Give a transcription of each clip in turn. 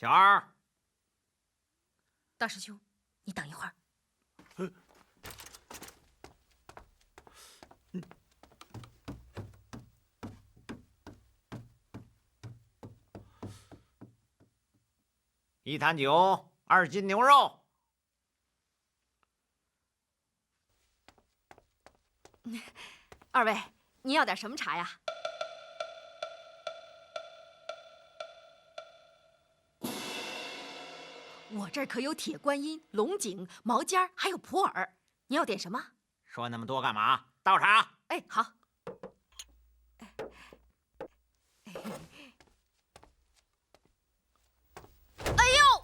小二，大师兄，你等一会儿。1坛酒，2斤牛肉。二位，您要点什么茶呀？我这儿可有铁观音、龙井、毛尖还有普洱。你要点什么？说那么多干嘛？倒茶。哎，好。哎呦！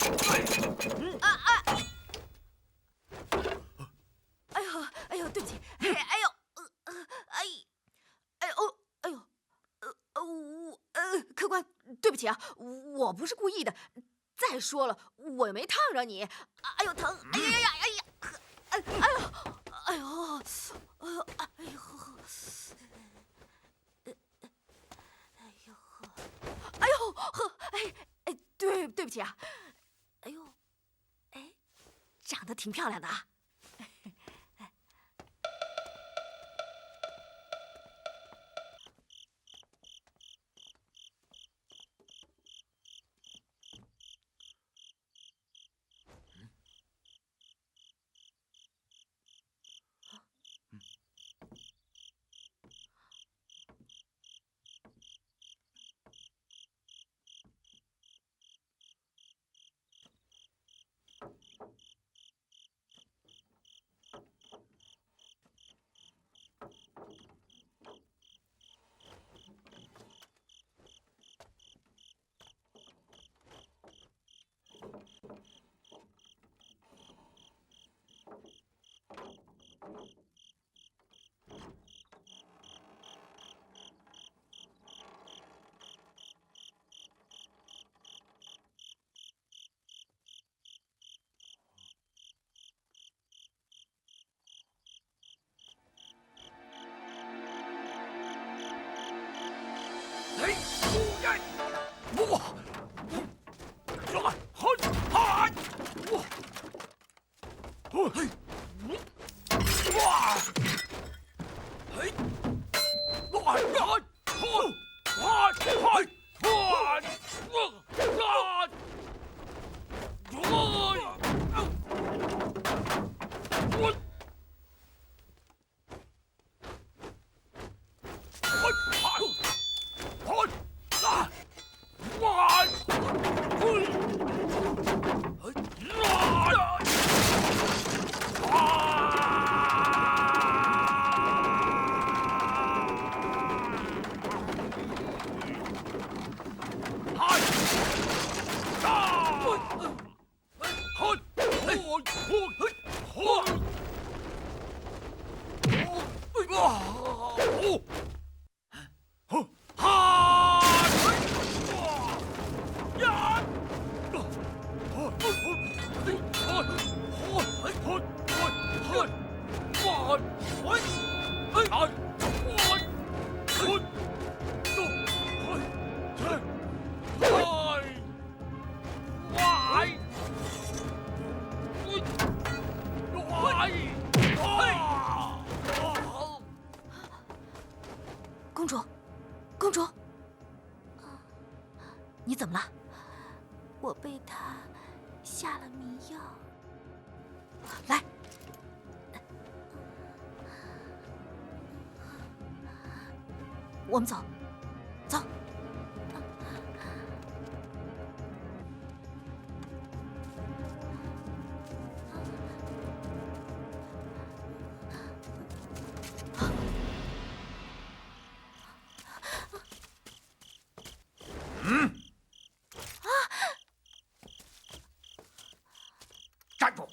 哎呦，对不起。哎呦，客官，对不起啊，我不是故意的。再说了，我又没烫着你。哎呦，疼！哎呀呀呀呀！哎呦，哎呦，哎呦，哎呦，哎呦呵，哎，对不起啊。哎呦，哎，长得挺漂亮的啊。公主，公主，你怎么了？我被他下了迷药。来，我们走，走。站住！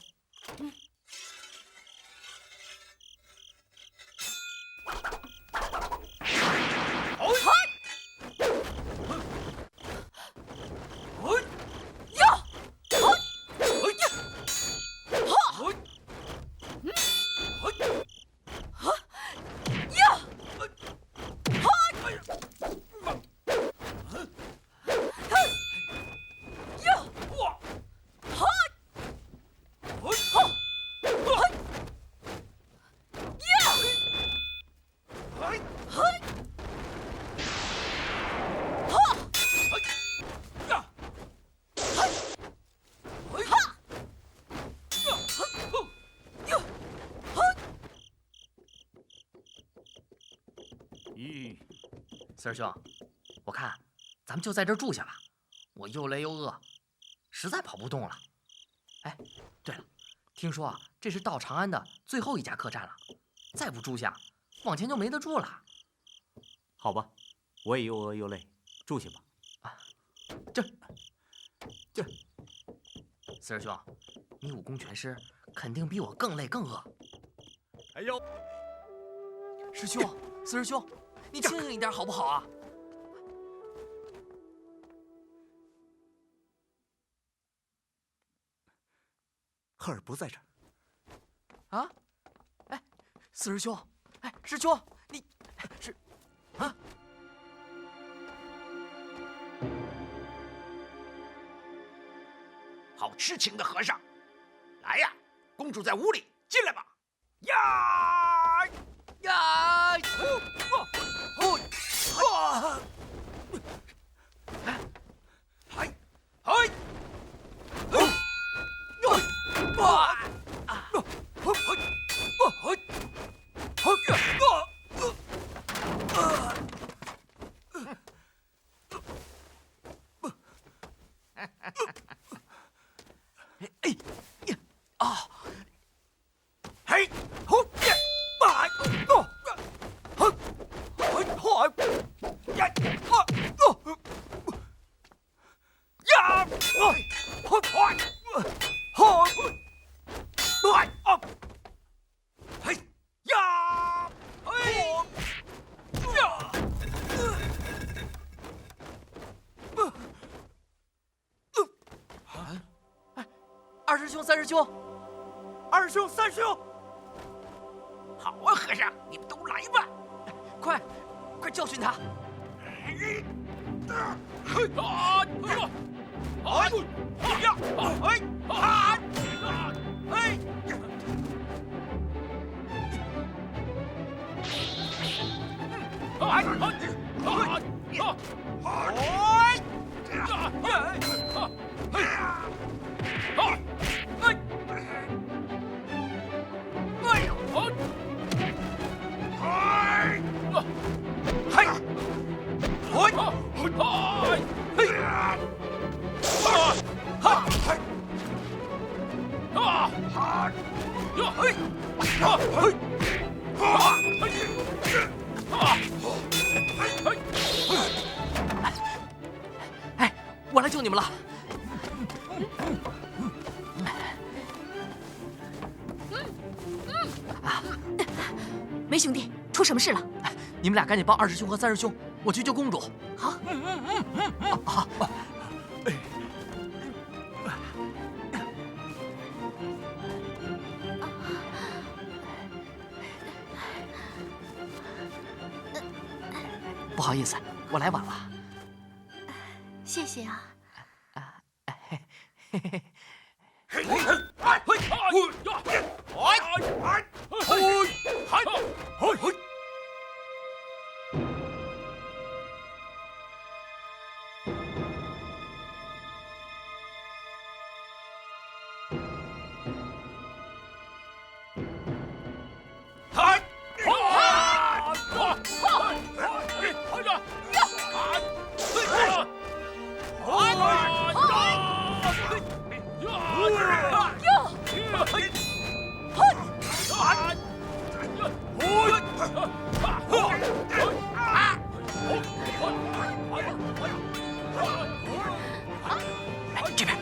咦，四师兄，我看咱们就在这儿住下吧。我又累又饿，实在跑不动了。哎，对了，听说啊，这是到长安的最后一家客栈了，再不住下，往前就没得住了。好吧，我也又饿又累，住下吧。啊，四师兄，你武功全失，肯定比我更累更饿。哎呦，师兄，四师兄，你轻盈一点好不好啊？赫尔不在这儿。啊？哎，四师兄，哎，师兄，你是啊？好痴情的和尚，来呀，公主在屋里，进来吧。呀呀！二师兄，三师兄，二兄、三兄，好啊，和尚，你们都来吧。快教训他！哎，我来救你们了。梅兄弟，出什么事了？你们俩赶紧帮二师兄和三师兄，我去救公主。好。好。不好意思，我来晚了。谢谢啊。这边。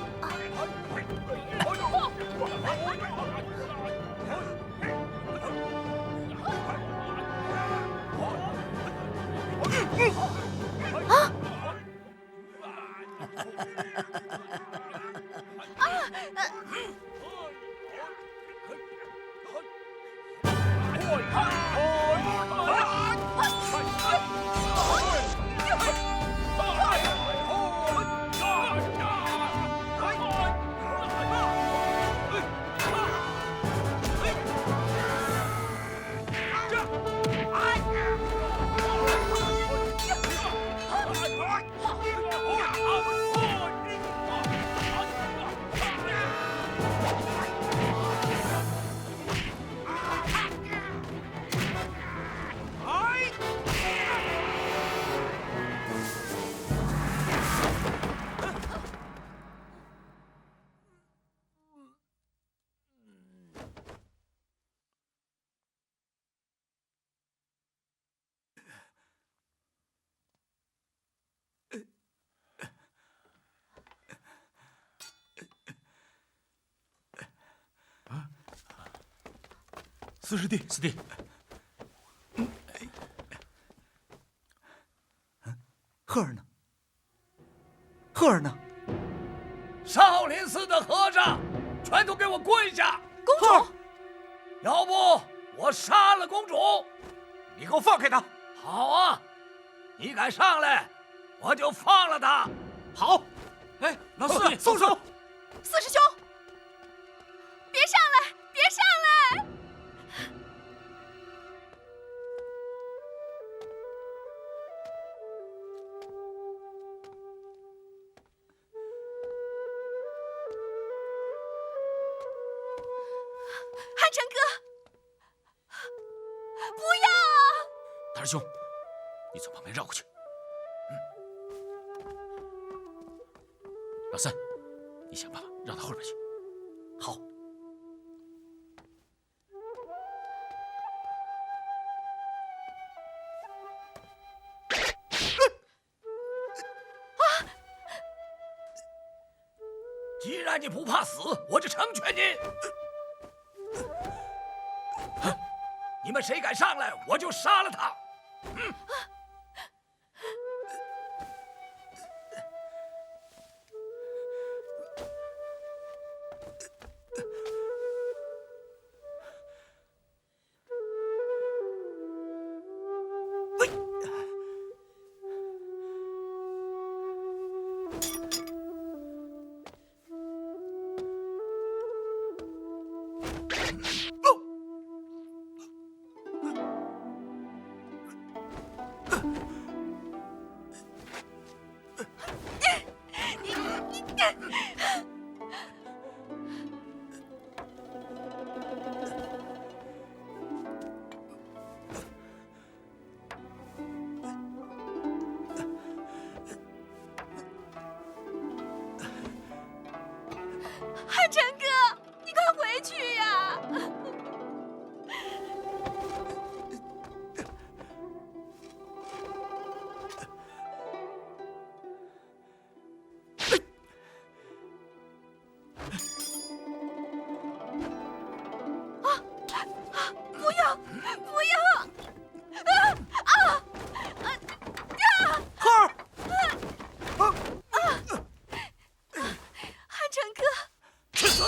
四师弟，师弟，鹤儿呢？鹤儿呢？少林寺的和尚，全都给我跪下！公主，要不我杀了公主！你给我放开他！好啊，你敢上来，我就放了他。好。哎，老四，松手！四师兄，别上来，别上来！汉成哥，不要啊！大师兄，你从旁边绕过去。老三，你想办法让他后边去。好。既然你不怕死，我就成全你。你们谁敢上来，我就杀了他。汉成哥，你快回去呀！不要，不要！鹤儿，汉成哥。去死！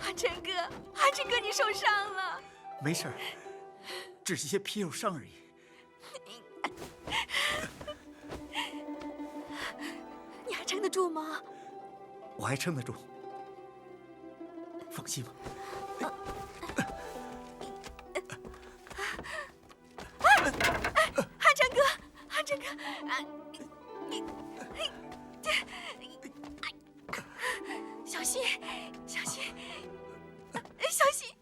汉成哥，汉成哥，你受伤了。没事儿，只是些皮肉伤而已。你还撑得住吗？我还撑得住，放心吧。汉成哥，汉成哥，小心，小心，小心！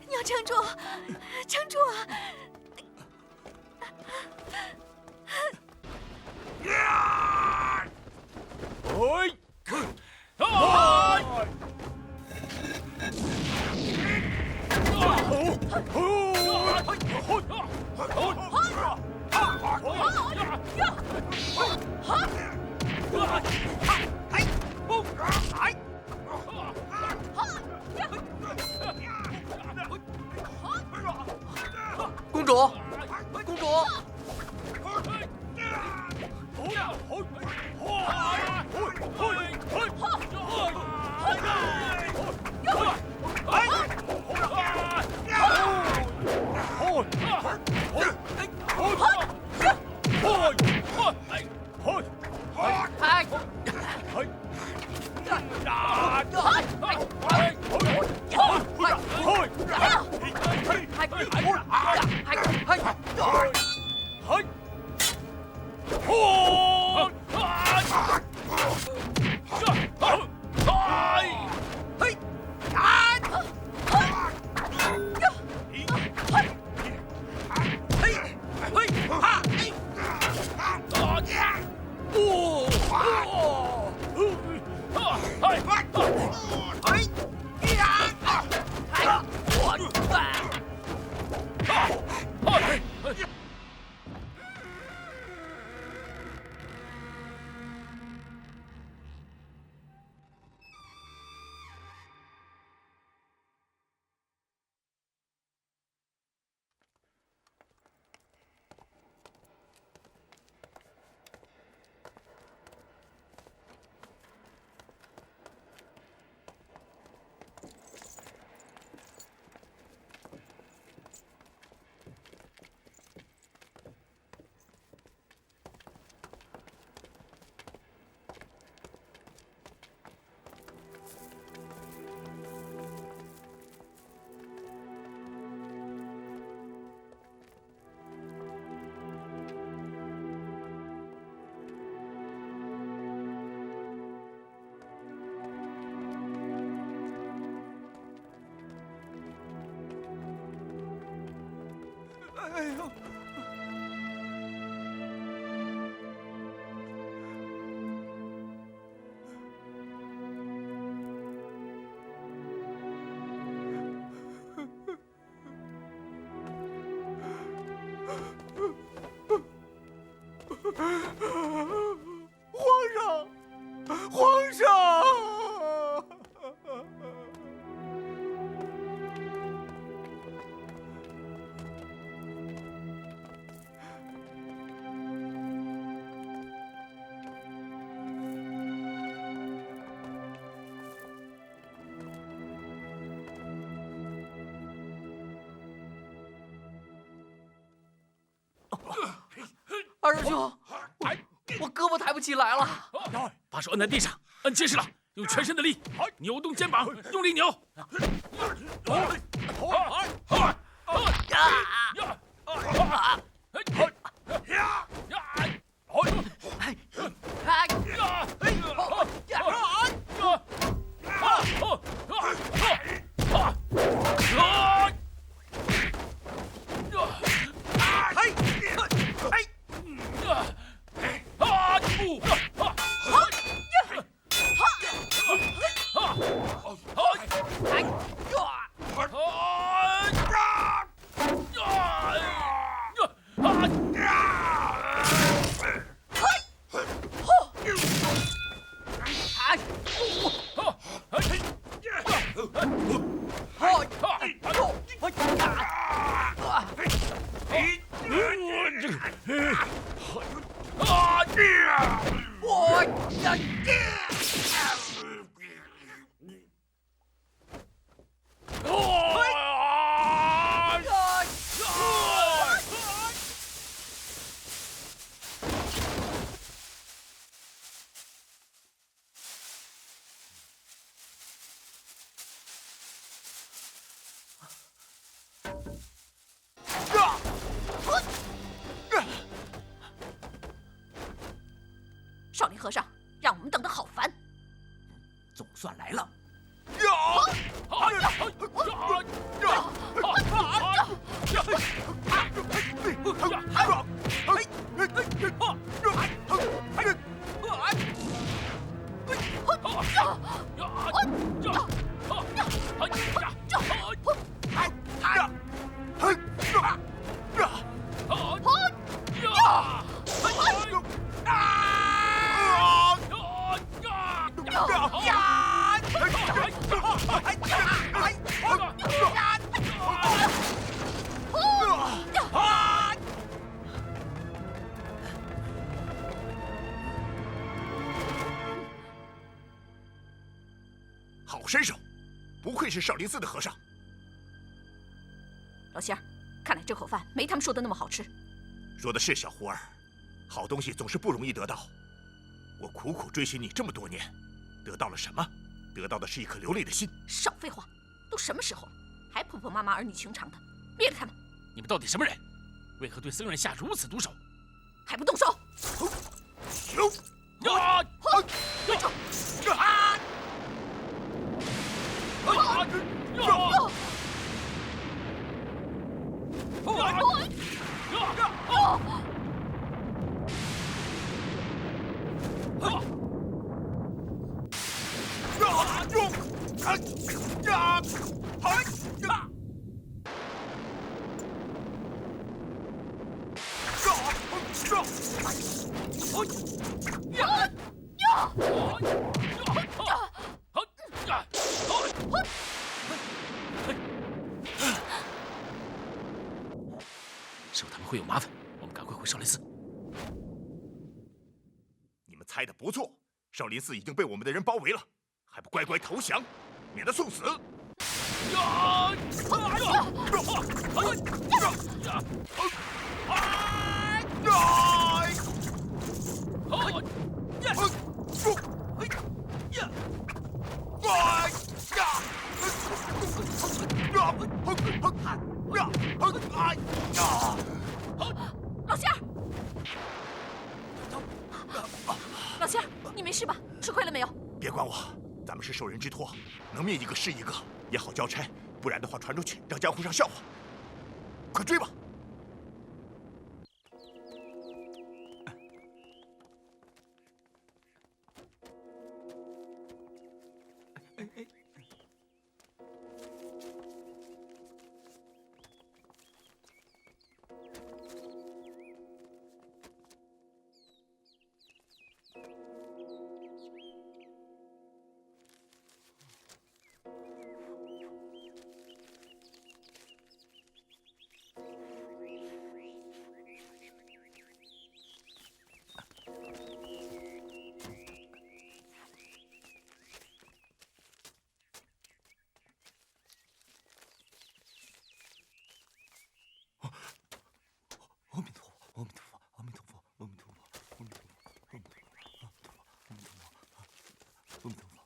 你要撑住，撑住啊！公主，公主，哎！哎呦！皇上！二师兄，我胳膊抬不起来了。把手摁在地上，摁结实了，用全身的力扭动肩膀，用力扭。少林和尚，让我们等得好烦。总算来了。好身手，不愧是少林寺的和尚。老仙儿，看来这口饭没他们说的那么好吃。说的是，小胡儿，好东西总是不容易得到。我苦苦追寻你这么多年，得到了什么？得到的是一颗流泪的心。少废话，都什么时候了，还婆婆妈妈儿女情长的，灭了他们！你们到底什么人？为何对僧人下如此毒手？还不动手！啊！队长，师傅他们会有麻烦，我们赶快回少林寺。你们猜的不错，少林寺已经被我们的人包围了，还不乖乖投降，免得送死！老仙儿，老仙儿，你没事吧？吃亏了没有？别管我，咱们是受人之托，能灭一个是一个，也好交差。不然的话，传出去让江湖上笑话。快追吧！阿弥陀佛，阿弥陀佛，阿弥陀佛，阿弥陀佛，阿弥陀佛，阿弥陀佛，阿弥陀佛，阿弥陀佛。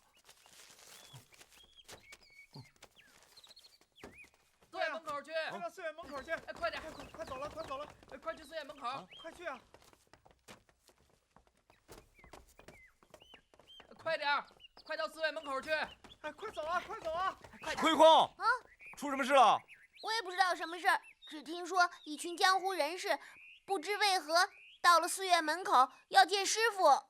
寺院门口去！快到寺院门口去！哎，快点！快走了，快走了！快去寺院门口！快去啊！快点！快到寺院门口去！哎，快走啊！快走啊！亏空啊，出什么事了？我也不知道什么事儿，只听说一群江湖人士不知为何到了寺院门口要见师傅。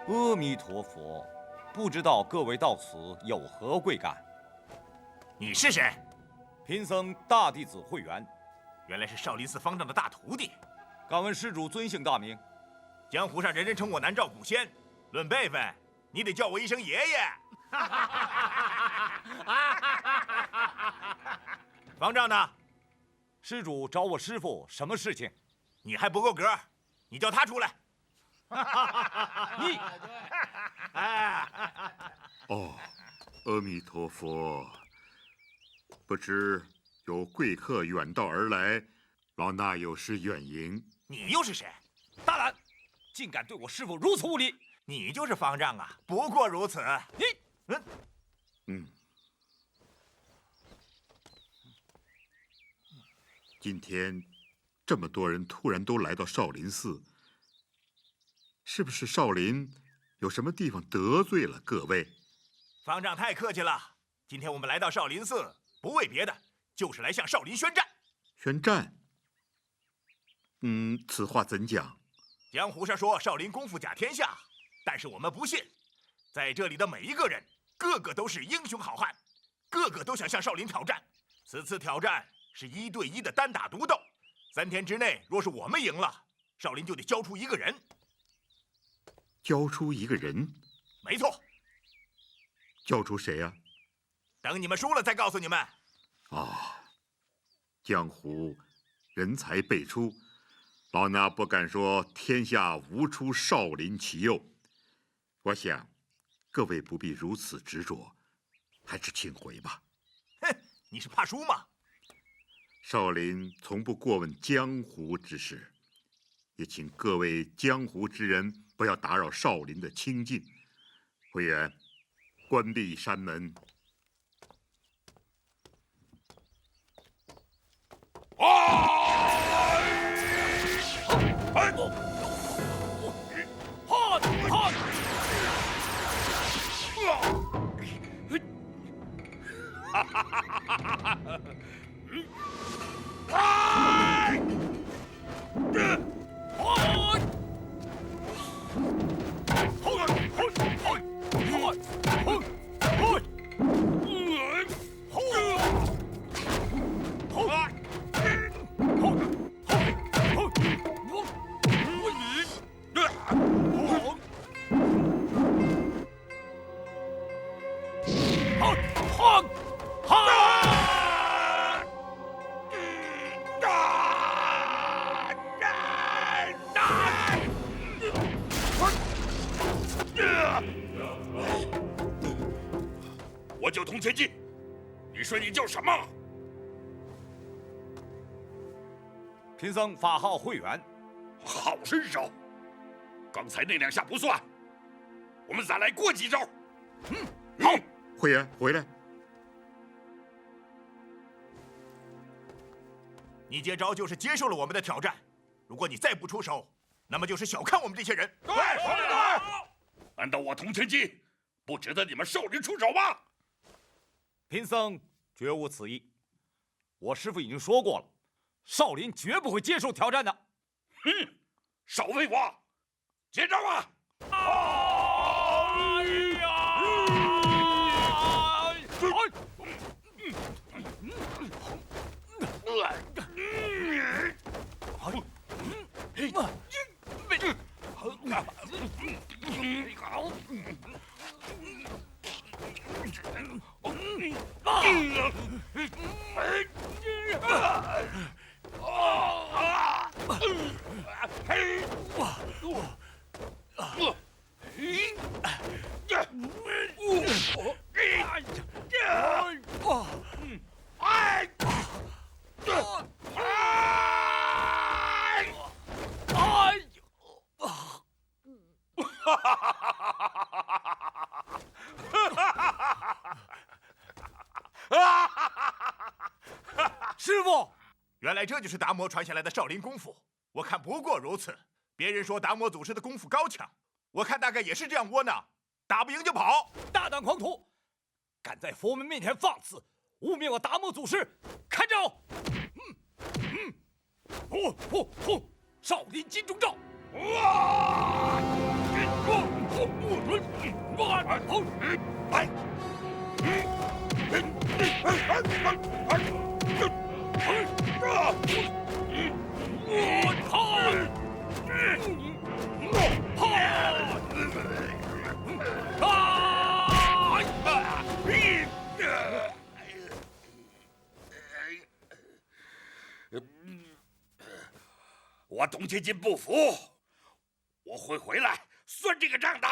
阿弥陀佛，不知道各位到此有何贵干？你是谁？贫僧大弟子慧元，原来是少林寺方丈的大徒弟。敢问施主尊姓大名？江湖上人人称我南诏古仙，论辈分，你得叫我一声爷爷。方丈呢？施主找我师父什么事情？你还不够格，你叫他出来。你，哦，阿弥陀佛。不知有贵客远道而来，老衲有失远迎。你又是谁？大胆，竟敢对我师父如此无礼！你就是方丈啊，不过如此。今天这么多人突然都来到少林寺，是不是少林有什么地方得罪了各位？方丈太客气了，今天我们来到少林寺，不为别的，就是来向少林宣战。宣战？此话怎讲？江湖上说少林功夫甲天下，但是我们不信。在这里的每一个人，个个都是英雄好汉，个个都想向少林挑战。此次挑战是1对1的单打独斗，3天之内，若是我们赢了，少林就得交出一个人。交出一个人？没错。交出谁呀？等你们输了再告诉你们。啊，江湖人才辈出，老衲不敢说天下无出少林奇佑，我想，各位不必如此执着，还是请回吧。哼，你是怕输吗？少林从不过问江湖之事，也请各位江湖之人不要打扰少林的清静。会员，关闭山门。我叫童千金，你说你叫什么？贫僧法号慧远。好身手！刚才那2下不算，我们再来过几招。好，会员回来。你接招就是接受了我们的挑战。如果你再不出手，那么就是小看我们这些人。对，难道我童千金不值得你们少林出手吗？贫僧绝无此意。我师父已经说过了，少林绝不会接受挑战的。哼，少废话，接招啊！师傅，原来这就是达摩传下来的少林功夫。我看不过如此。别人说达摩祖师的功夫高强，我看大概也是这样窝囊，打不赢就跑。大胆狂徒，敢在佛门面前放肆，污蔑我达摩祖师！看招！少林金钟罩！我童千金不服，我会回来算这个账的。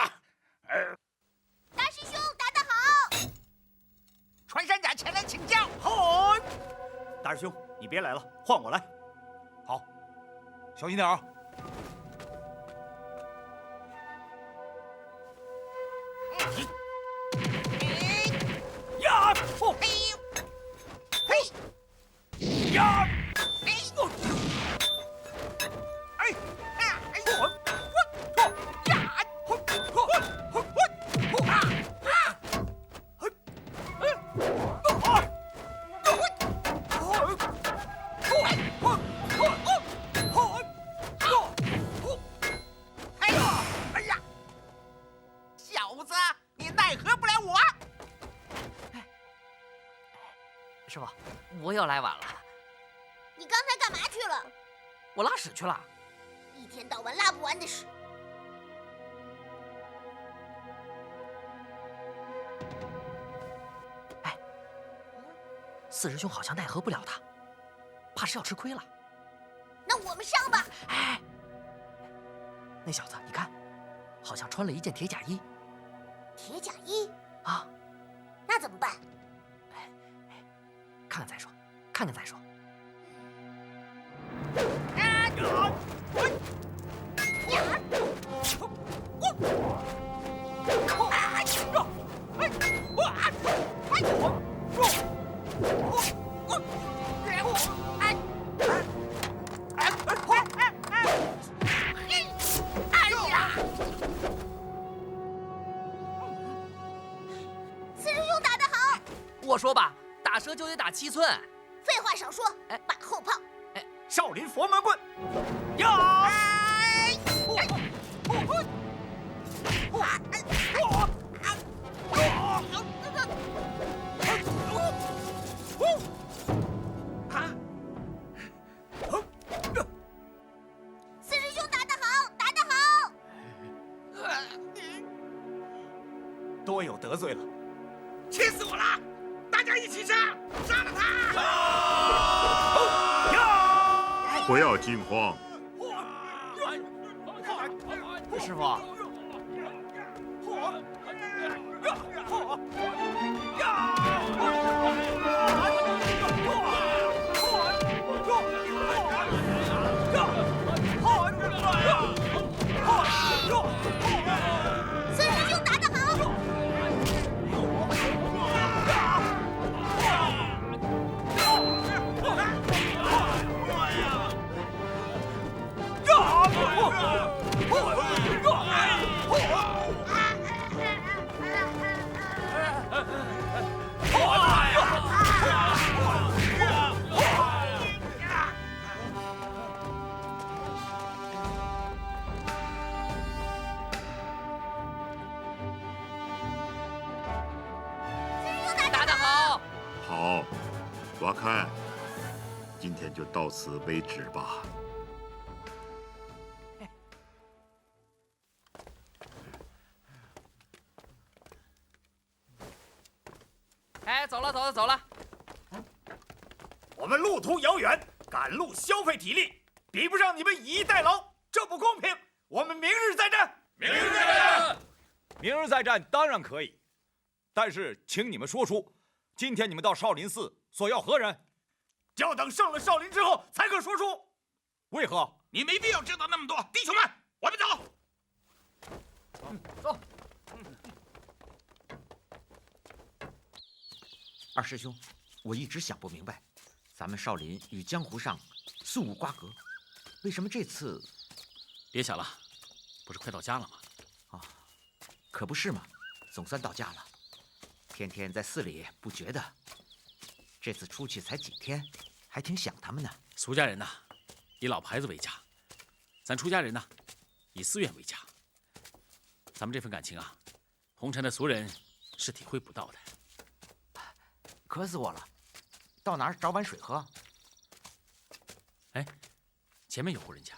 大师兄打得好！穿山甲前来请教。好，大师兄，你别来了，换我来。好，小心点啊！呀！嘿！呀！师傅，我又来晚了。你刚才干嘛去了？我拉屎去了。一天到晚拉不完的屎。哎，四师兄好像奈何不了他，怕是要吃亏了。那我们上吧。哎，那小子，你看，好像穿了一件铁甲衣，铁甲衣啊，那怎么办？看看再说，看看再说。四师兄打得好！我说吧，打蛇就得打7寸。废话少说，马后炮！少林佛门棍，呀！四师兄打得好，打得好！多有得罪了，气死我了！大家一起上，杀了他！不要惊慌，师傅，四师兄打得好！打得好。好，我看今天就到此为止吧。哎，走了，走了，走了。我们路途遥远，赶路消费体力，比不上你们以逸待劳，这不公平。我们明日再战。明日再战。明日再战当然可以，但是请你们说出，今天你们到少林寺索要何人？要等胜了少林之后才可说出。为何？你没必要知道那么多，弟兄们，我们走。走。二师兄，我一直想不明白，咱们少林与江湖上素无瓜葛，为什么这次？别想了，不是快到家了吗？啊，可不是嘛，总算到家了。天天在寺里不觉得，这次出去才几天，还挺想他们呢。俗家人呐，以老牌子为家；咱出家人呐，以寺院为家。咱们这份感情啊，红尘的俗人是体会不到的。渴死我了，到哪儿找碗水喝？哎，前面有户人家。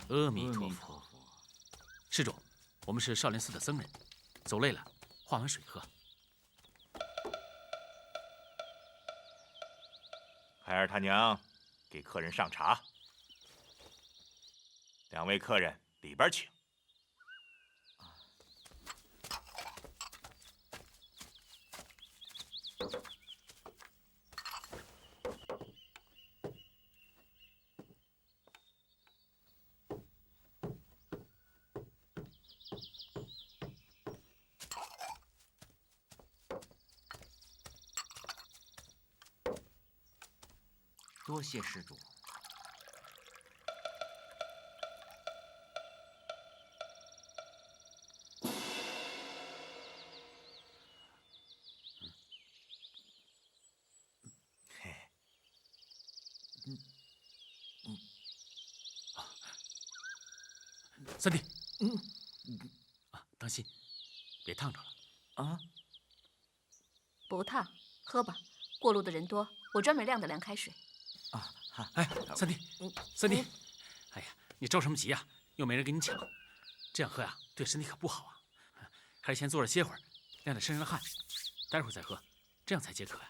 阿弥陀佛，施主，我们是少林寺的僧人，走累了，换碗水喝。孩儿他娘，给客人上茶。两位客人，里边请。多谢施主。三弟，当心，别烫着了。啊，不烫，喝吧。过路的人多，我专门晾的凉开水。啊，哎，三弟，三弟，哎呀，你着什么急呀？又没人给你抢，这样喝呀，对身体可不好啊。还是先坐着歇会儿，晾着身上的汗，待会儿再喝，这样才解渴呀。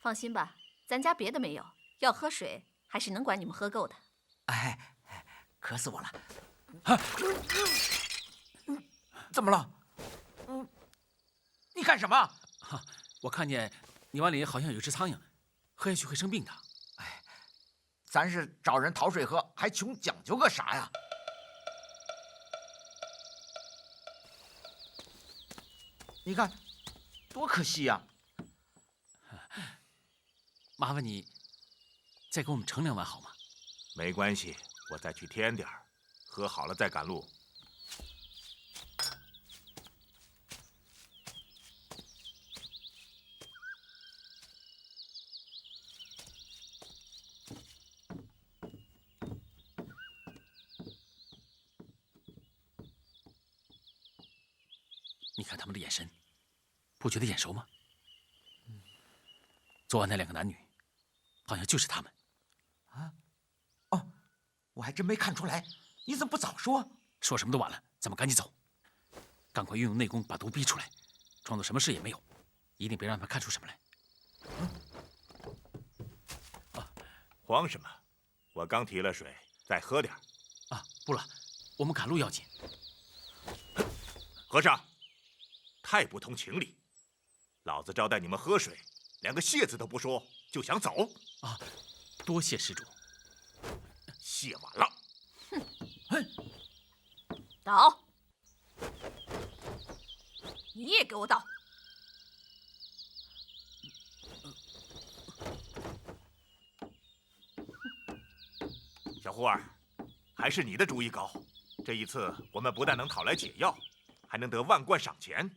放心吧，咱家别的没有，要喝水还是能管你们喝够的。哎，渴死我了！怎么了？你干什么？我看见你碗里好像有只苍蝇，喝下去会生病的。咱是找人讨水喝，还穷讲究个啥呀？你看，多可惜呀！麻烦你再给我们盛2碗好吗？没关系，我再去添点儿，喝好了再赶路。你看他们的眼神，不觉得眼熟吗？昨晚那2个男女，好像就是他们。哦，我还真没看出来，你怎么不早说？说什么都晚了，咱们赶紧走，赶快运用内功把毒逼出来，装作什么事也没有，一定别让他们看出什么来。慌什么？我刚提了水，再喝点儿。不了，我们赶路要紧。和尚，太不通情理！老子招待你们喝水，连个谢字都不说，就想走？多谢施主。谢晚了。倒！你也给我倒！小胡儿，还是你的主意高。这一次，我们不但能讨来解药，还能得万贯赏钱，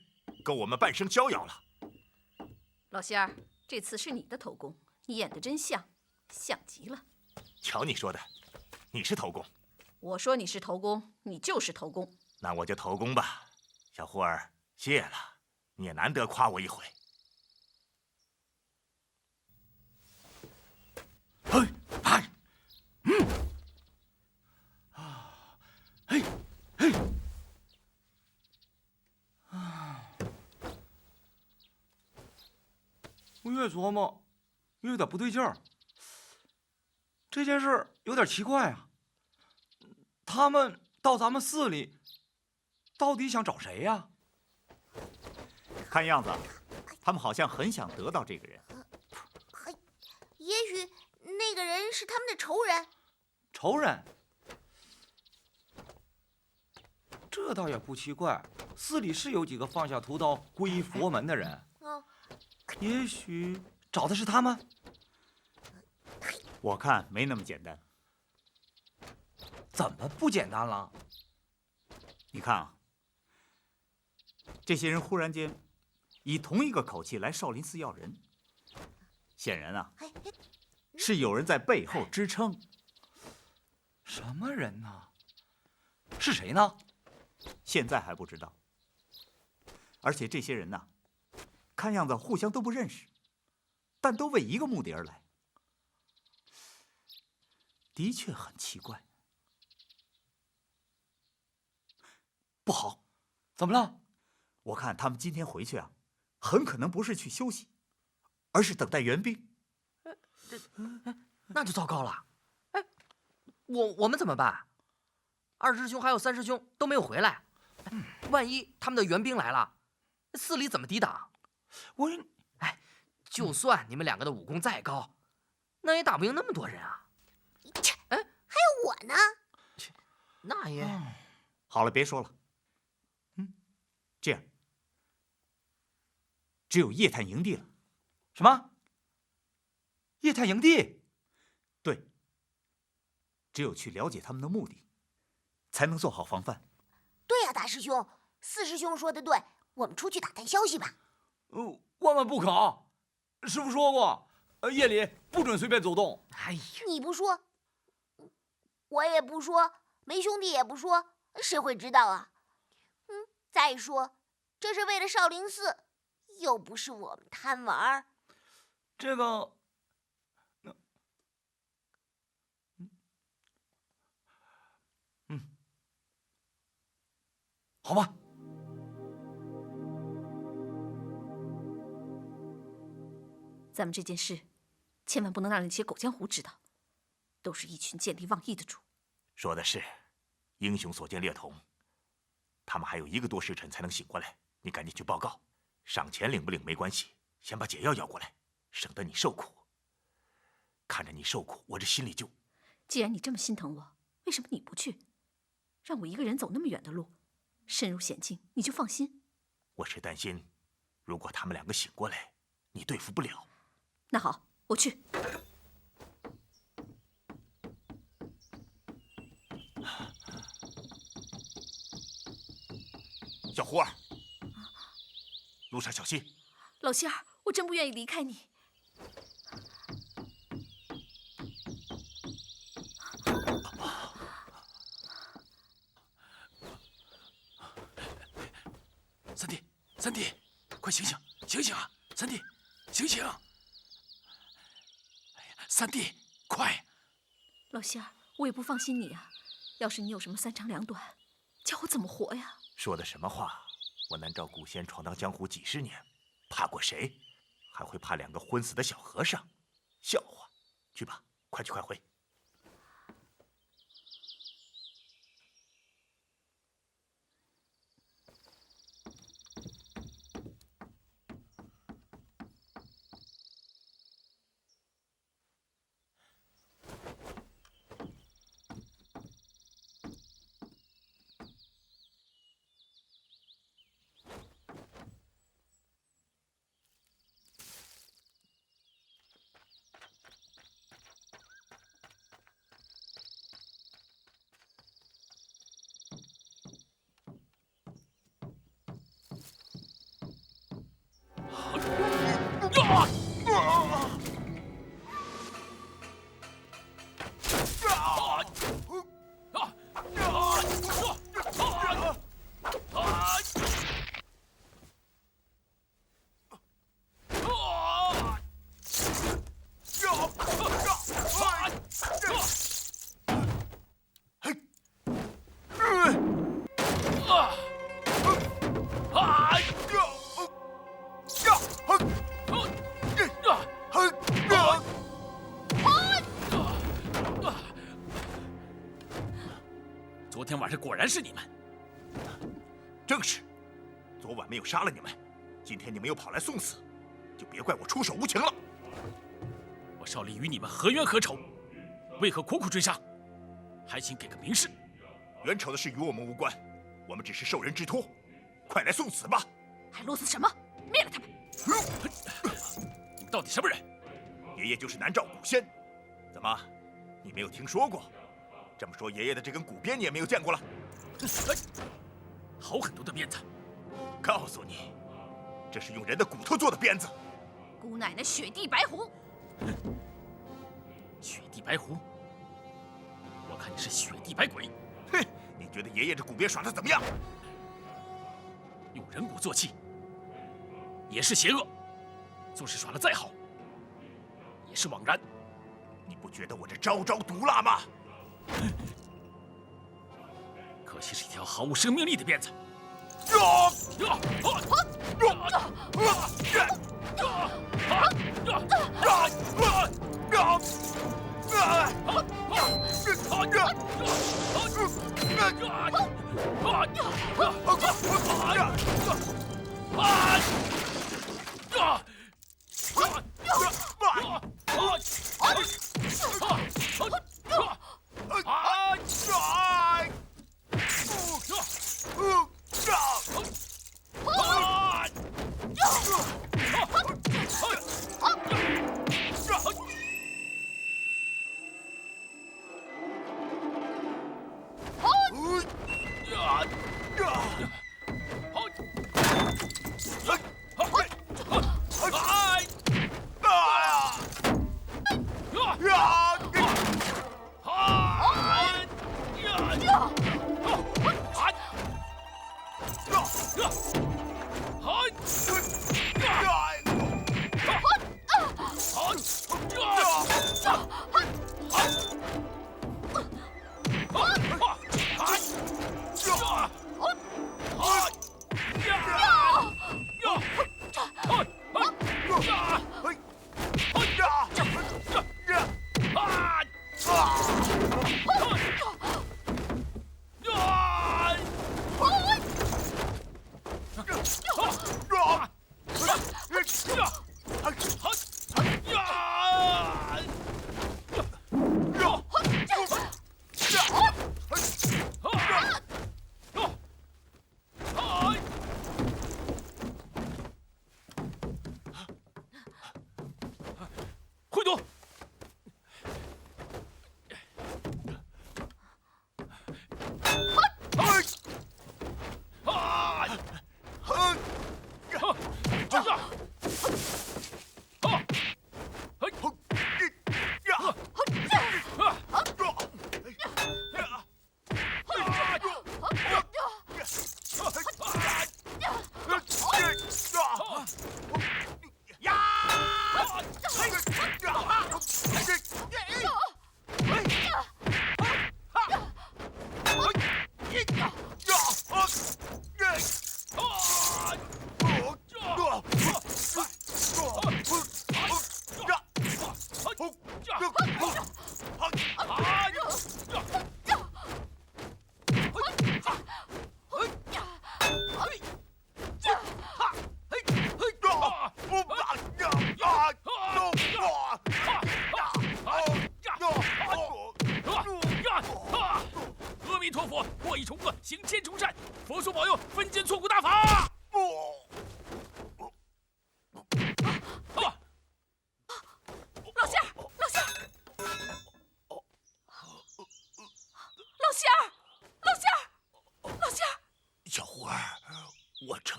够我们半生逍遥了。老仙儿，这次是你的头功，你演得真像，像极了。瞧你说的，你是头功。我说你是头功，你就是头功。那我就头功吧。小胡儿，谢了，你也难得夸我一回。我越琢磨，越有点不对劲儿。这件事有点奇怪啊。他们到咱们寺里，到底想找谁呀？看样子，他们好像很想得到这个人。也许那个人是他们的仇人。仇人？这倒也不奇怪，寺里是有几个放下屠刀皈依佛门的人。也许找的是他们。我看没那么简单。怎么不简单了？你看啊，这些人忽然间以同一个口气来少林寺要人，显然啊，是有人在背后支撑。什么人呢？是谁呢？现在还不知道。而且这些人呢，看样子互相都不认识，但都为一个目的而来，的确很奇怪。不好，怎么了？我看他们今天回去啊，很可能不是去休息，而是等待援兵。那就糟糕了。哎，我们怎么办？2师兄还有3师兄都没有回来，万一他们的援兵来了，寺里怎么抵挡？就算你们2个的武功再高，那也打不赢那么多人啊。还有我呢。那也好了，别说了。这样，只有夜探营地了。什么？夜探营地？对，只有去了解他们的目的，才能做好防范。对呀，大师兄，4师兄说的对，我们出去打探消息吧。万万不可！师傅说过，夜里不准随便走动。哎呀，你不说，我也不说，没兄弟也不说，谁会知道啊？再说，这是为了少林寺，又不是我们贪玩儿。这个，好吧，咱们这件事，千万不能让那些狗江湖知道，都是一群见利忘义的主。说的是，英雄所见略同。他们还有1个多时辰才能醒过来，你赶紧去报告。赏钱领不领没关系，先把解药要过来，省得你受苦。看着你受苦，我这心里就……既然你这么心疼我，为什么你不去？让我一个人走那么远的路，深入险境，你就放心？我是担心，如果他们2个醒过来，你对付不了。那好，我去。小胡儿，路上小心。老仙儿，我真不愿意离开你。三弟，快醒醒，醒醒啊！三弟，醒醒！哎呀，三弟，快！老仙儿，我也不放心你啊。要是你有什么3长2短，叫我怎么活呀？说的什么话？我南诏古仙闯荡江湖几10年，怕过谁？还会怕2个昏死的小和尚？笑话！去吧，快去快回。昨天晚上果然是你们。正是，昨晚没有杀了你们，今天你们又跑来送死，就别怪我出手无情了。我少林与你们何冤何仇？为何苦苦追杀？还请给个明示。冤仇的事与我们无关，我们只是受人之托，快来送死吧！还啰嗦什么？灭了他们！你们到底什么人？爷爷就是南诏古仙，怎么，你没有听说过？这么说，爷爷的这根骨鞭你也没有见过了？好狠毒的鞭子！告诉你，这是用人的骨头做的鞭子。姑奶奶雪地白狐！雪地白狐？我看你是雪地白鬼！哼，你觉得爷爷这骨鞭耍的怎么样？用人骨做器，也是邪恶；就是耍的再好，也是枉然。你不觉得我这招招毒辣吗？可惜是一条毫无生命力的鞭子。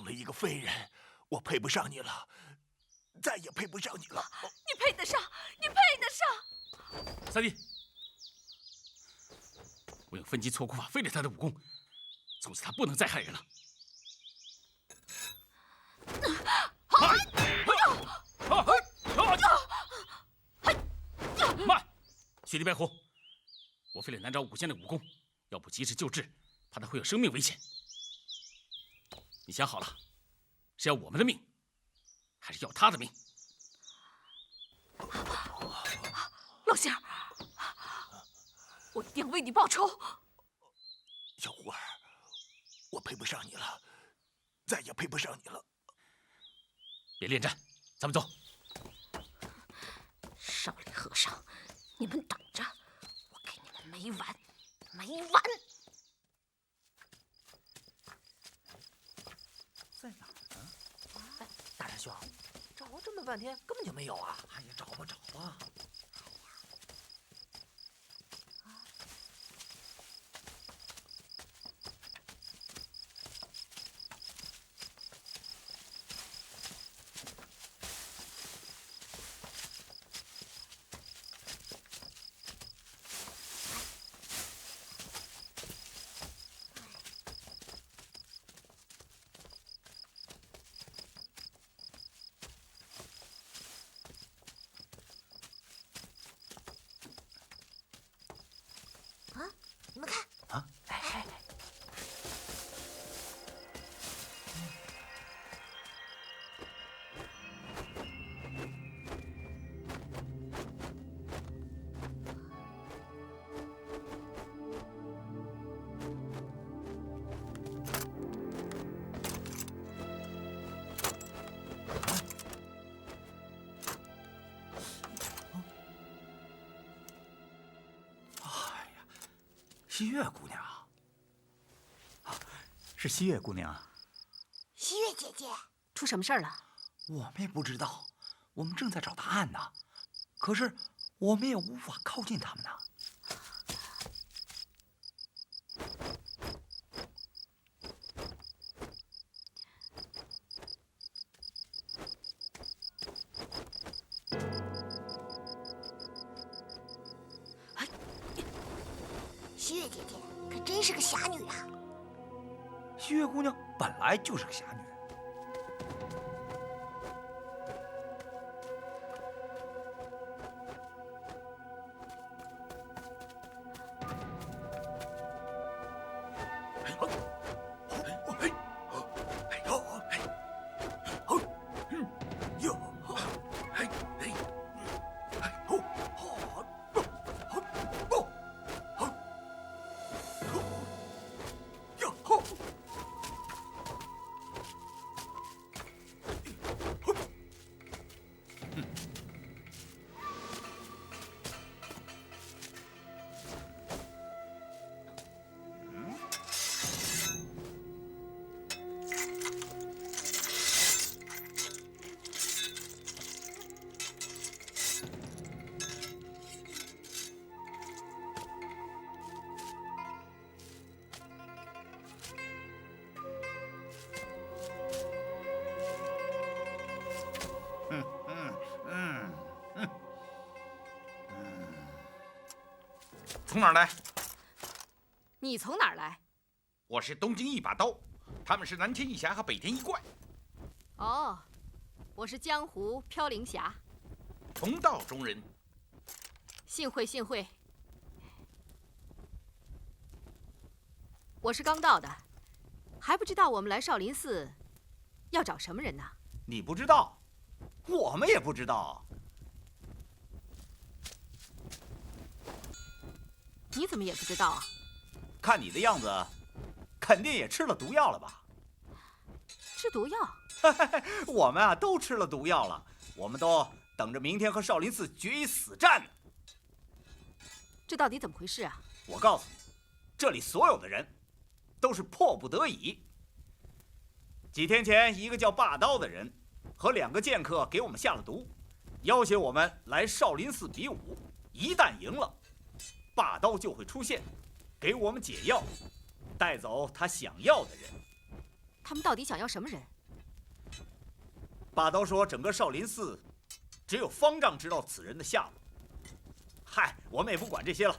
了一个废人，我配不上你了，再也配不上你了。你配得上，你配得上。三弟，我用分级错库法废了他的武功，从此他不能再害人了。慢，雪地白狐，我废了南诏武仙的武功，要不及时救治，怕他会有生命危险。你想好了，是要我们的命，还是要他的命？老仙儿，我一定为你报仇。小狐儿，我配不上你了，再也配不上你了。别恋战，咱们走。少林和尚，你们等着，我给你们没完，没完！在哪儿呢？哎，大师兄，找了这么半天，根本就没有啊！哎呀，找吧找吧。你们看啊！哎，西月姑娘啊，是西月姑娘啊。西月姐姐，出什么事儿了？我们也不知道，我们正在找答案呢。可是我们也无法靠近他们呢。西月姐姐可真是个侠女啊！西月姑娘本来就是个侠女。从哪儿来？你从哪儿来？我是东京一把刀，他们是南天一侠和北天一怪。哦，我是江湖飘零侠。同道中人。幸会幸会。我是刚到的，还不知道我们来少林寺要找什么人呢？你不知道，我们也不知道。你怎么也不知道啊？看你的样子，肯定也吃了毒药了吧？吃毒药？我们啊都吃了毒药了，我们都等着明天和少林寺决一死战呢。这到底怎么回事啊？我告诉你，这里所有的人都是迫不得已。几天前，一个叫霸刀的人和2个剑客给我们下了毒，要挟我们来少林寺比武，一旦赢了，霸刀就会出现，给我们解药，带走他想要的人。他们到底想要什么人？把刀说整个少林寺只有方丈知道此人的下落。嗨，我们也不管这些了，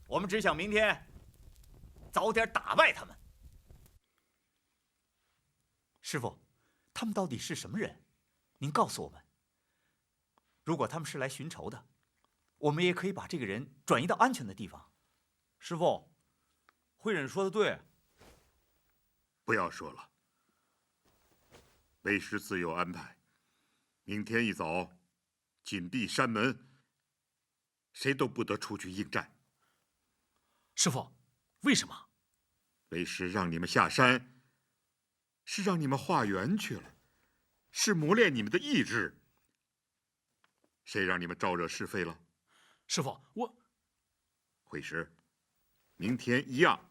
我们只想明天早点打败他们。师傅，他们到底是什么人？您告诉我们。如果他们是来寻仇的，我们也可以把这个人转移到安全的地方。师傅，慧忍说的对。不要说了，为师自有安排。明天一早，紧闭山门，谁都不得出去应战。师傅，为什么？为师让你们下山，是让你们化缘去了，是磨练你们的意志。谁让你们招惹是非了？师傅，我慧师，明天一样，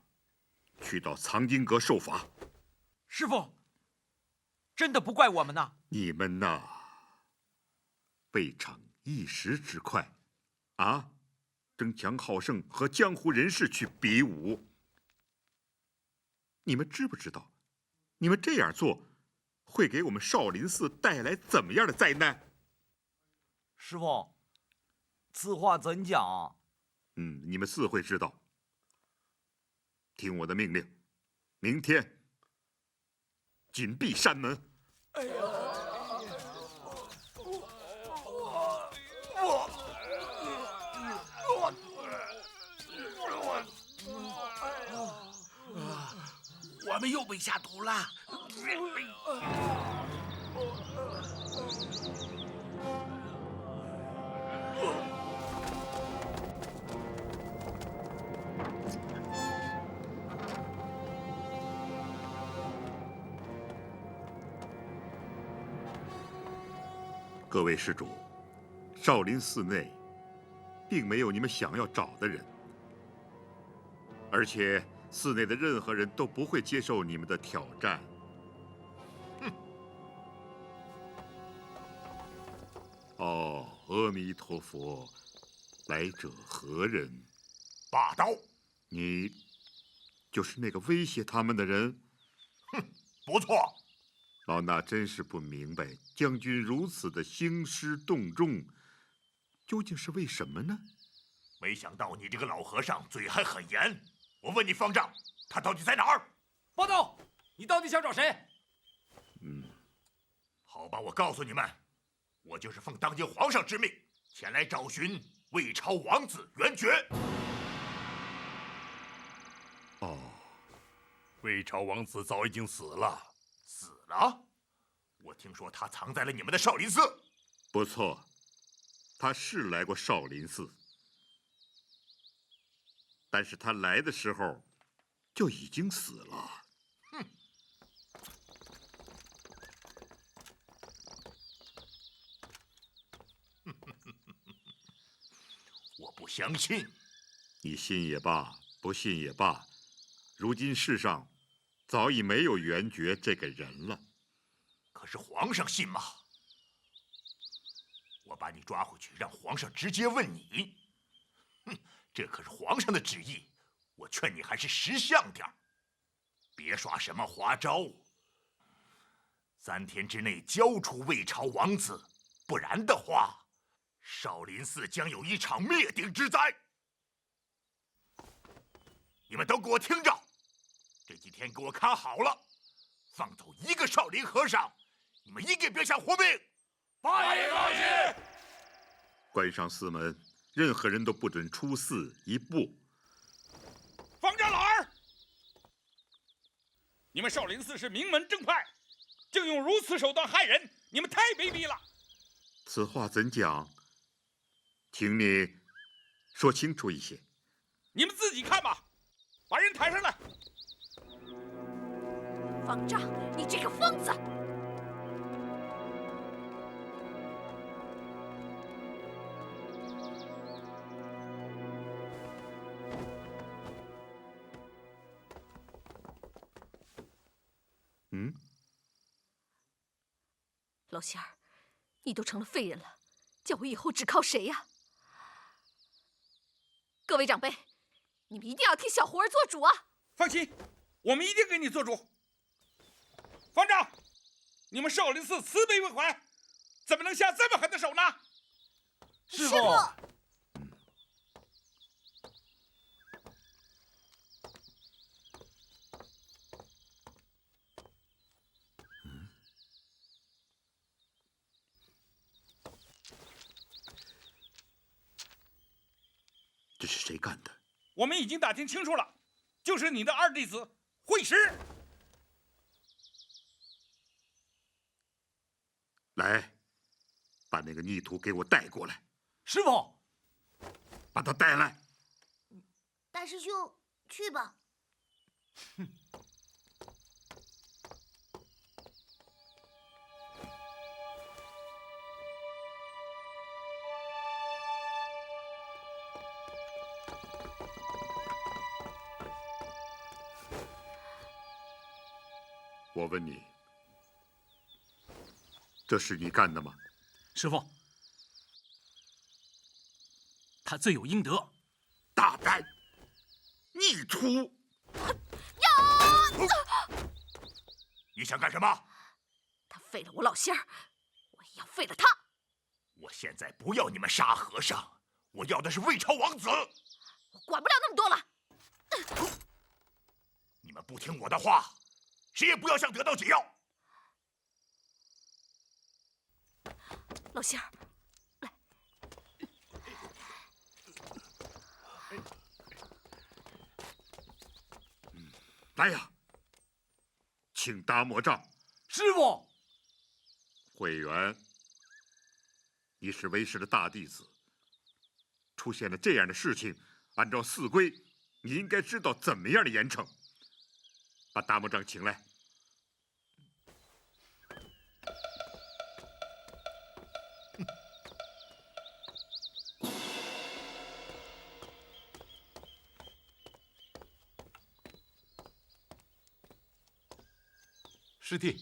去到藏经阁受罚。师傅，真的不怪我们呐。你们呐，未逞一时之快，啊，争强好胜和江湖人士去比武。你们知不知道，你们这样做，会给我们少林寺带来怎么样的灾难？师傅，此话怎讲啊？你们自会知道。听我的命令，明天紧闭山门。哎呀！我们又被下毒了。各位施主，少林寺内并没有你们想要找的人，而且寺内的任何人都不会接受你们的挑战。哦，阿弥陀佛，来者何人？霸道！你就是那个威胁他们的人？不错。老衲真是不明白，将军如此的兴师动众，究竟是为什么呢？没想到你这个老和尚嘴还很严。我问你，方丈，他到底在哪儿？报道，你到底想找谁？好吧，我告诉你们，我就是奉当今皇上之命，前来找寻魏超王子元觉。哦，魏超王子早已经死了。死了？我听说他藏在了你们的少林寺。不错，他是来过少林寺，但是他来的时候就已经死了。我不相信。你信也罢，不信也罢，如今世上早已没有元觉这个人了。可是皇上信吗？我把你抓回去，让皇上直接问你。这可是皇上的旨意，我劝你还是识相点儿，别耍什么花招。3天之内交出魏超王子，不然的话，少林寺将有一场灭顶之灾。你们都给我听着，这几天给我看好了，放走一个少林和尚，你们一个别想活命。八爷高兴。关上寺门，任何人都不准出寺一步。方丈老儿，你们少林寺是名门正派，竟用如此手段害人，你们太卑鄙了。此话怎讲？请你说清楚一些。你们自己看吧，把人抬上来。方丈，你这个疯子！老仙儿，你都成了废人了，叫我以后只靠谁呀？各位长辈，你们一定要替小徒儿做主啊！放心，我们一定给你做主。方丈，你们少林寺慈悲为怀，怎么能下这么狠的手呢？师傅，这是谁干的？我们已经打听清楚了，就是你的二弟子慧石。来，把那个逆徒给我带过来。师傅，把他带来。大师兄，去吧。我问你，这是你干的吗？师傅，他罪有应得。大胆，逆徒！你想干什么？他废了我老仙儿，我也要废了他。我现在不要你们沙和尚，我要的是魏朝王子。我管不了那么多了。你们不听我的话，谁也不要想得到解药。老仙儿，来，来呀，请打魔杖。师傅，慧远，你是为师的大弟子，出现了这样的事情，按照寺规，你应该知道怎么样的严惩。把大魔杖请来。师弟，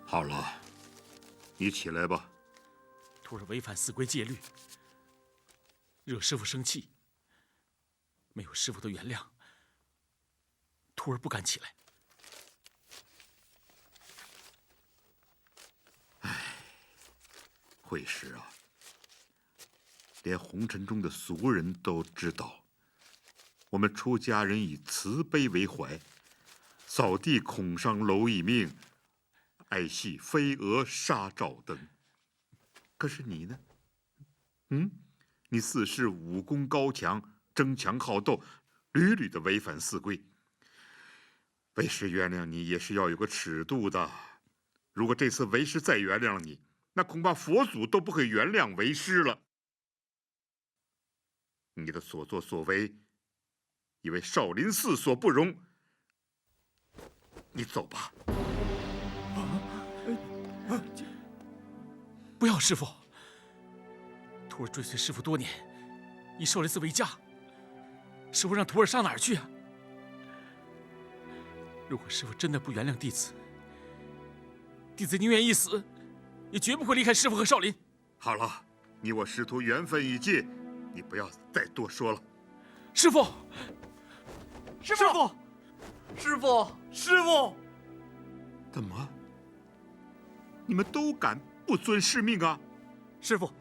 好了，你起来吧。徒儿违反寺规戒律，惹师傅生气，没有师傅的原谅，徒儿不敢起来。慧石啊，连红尘中的俗人都知道，我们出家人以慈悲为怀，扫地恐伤蝼蚁命，爱惜飞蛾杀照灯。可是你呢？你自恃武功高强，争强好斗，屡屡的违反寺规。为师原谅你也是要有个尺度的。如果这次为师再原谅你，那恐怕佛祖都不会原谅为师了。你的所作所为，已为少林寺所不容。你走吧。不要，师傅！徒儿追随师傅多年，以少林寺为家。师傅让徒儿上哪儿去啊？如果师傅真的不原谅弟子，弟子宁愿一死，也绝不会离开师傅和少林。好了，你我师徒缘分已尽，你不要再多说了。师傅，师傅，师傅，师傅！怎么？你们都敢不遵师命啊？师傅，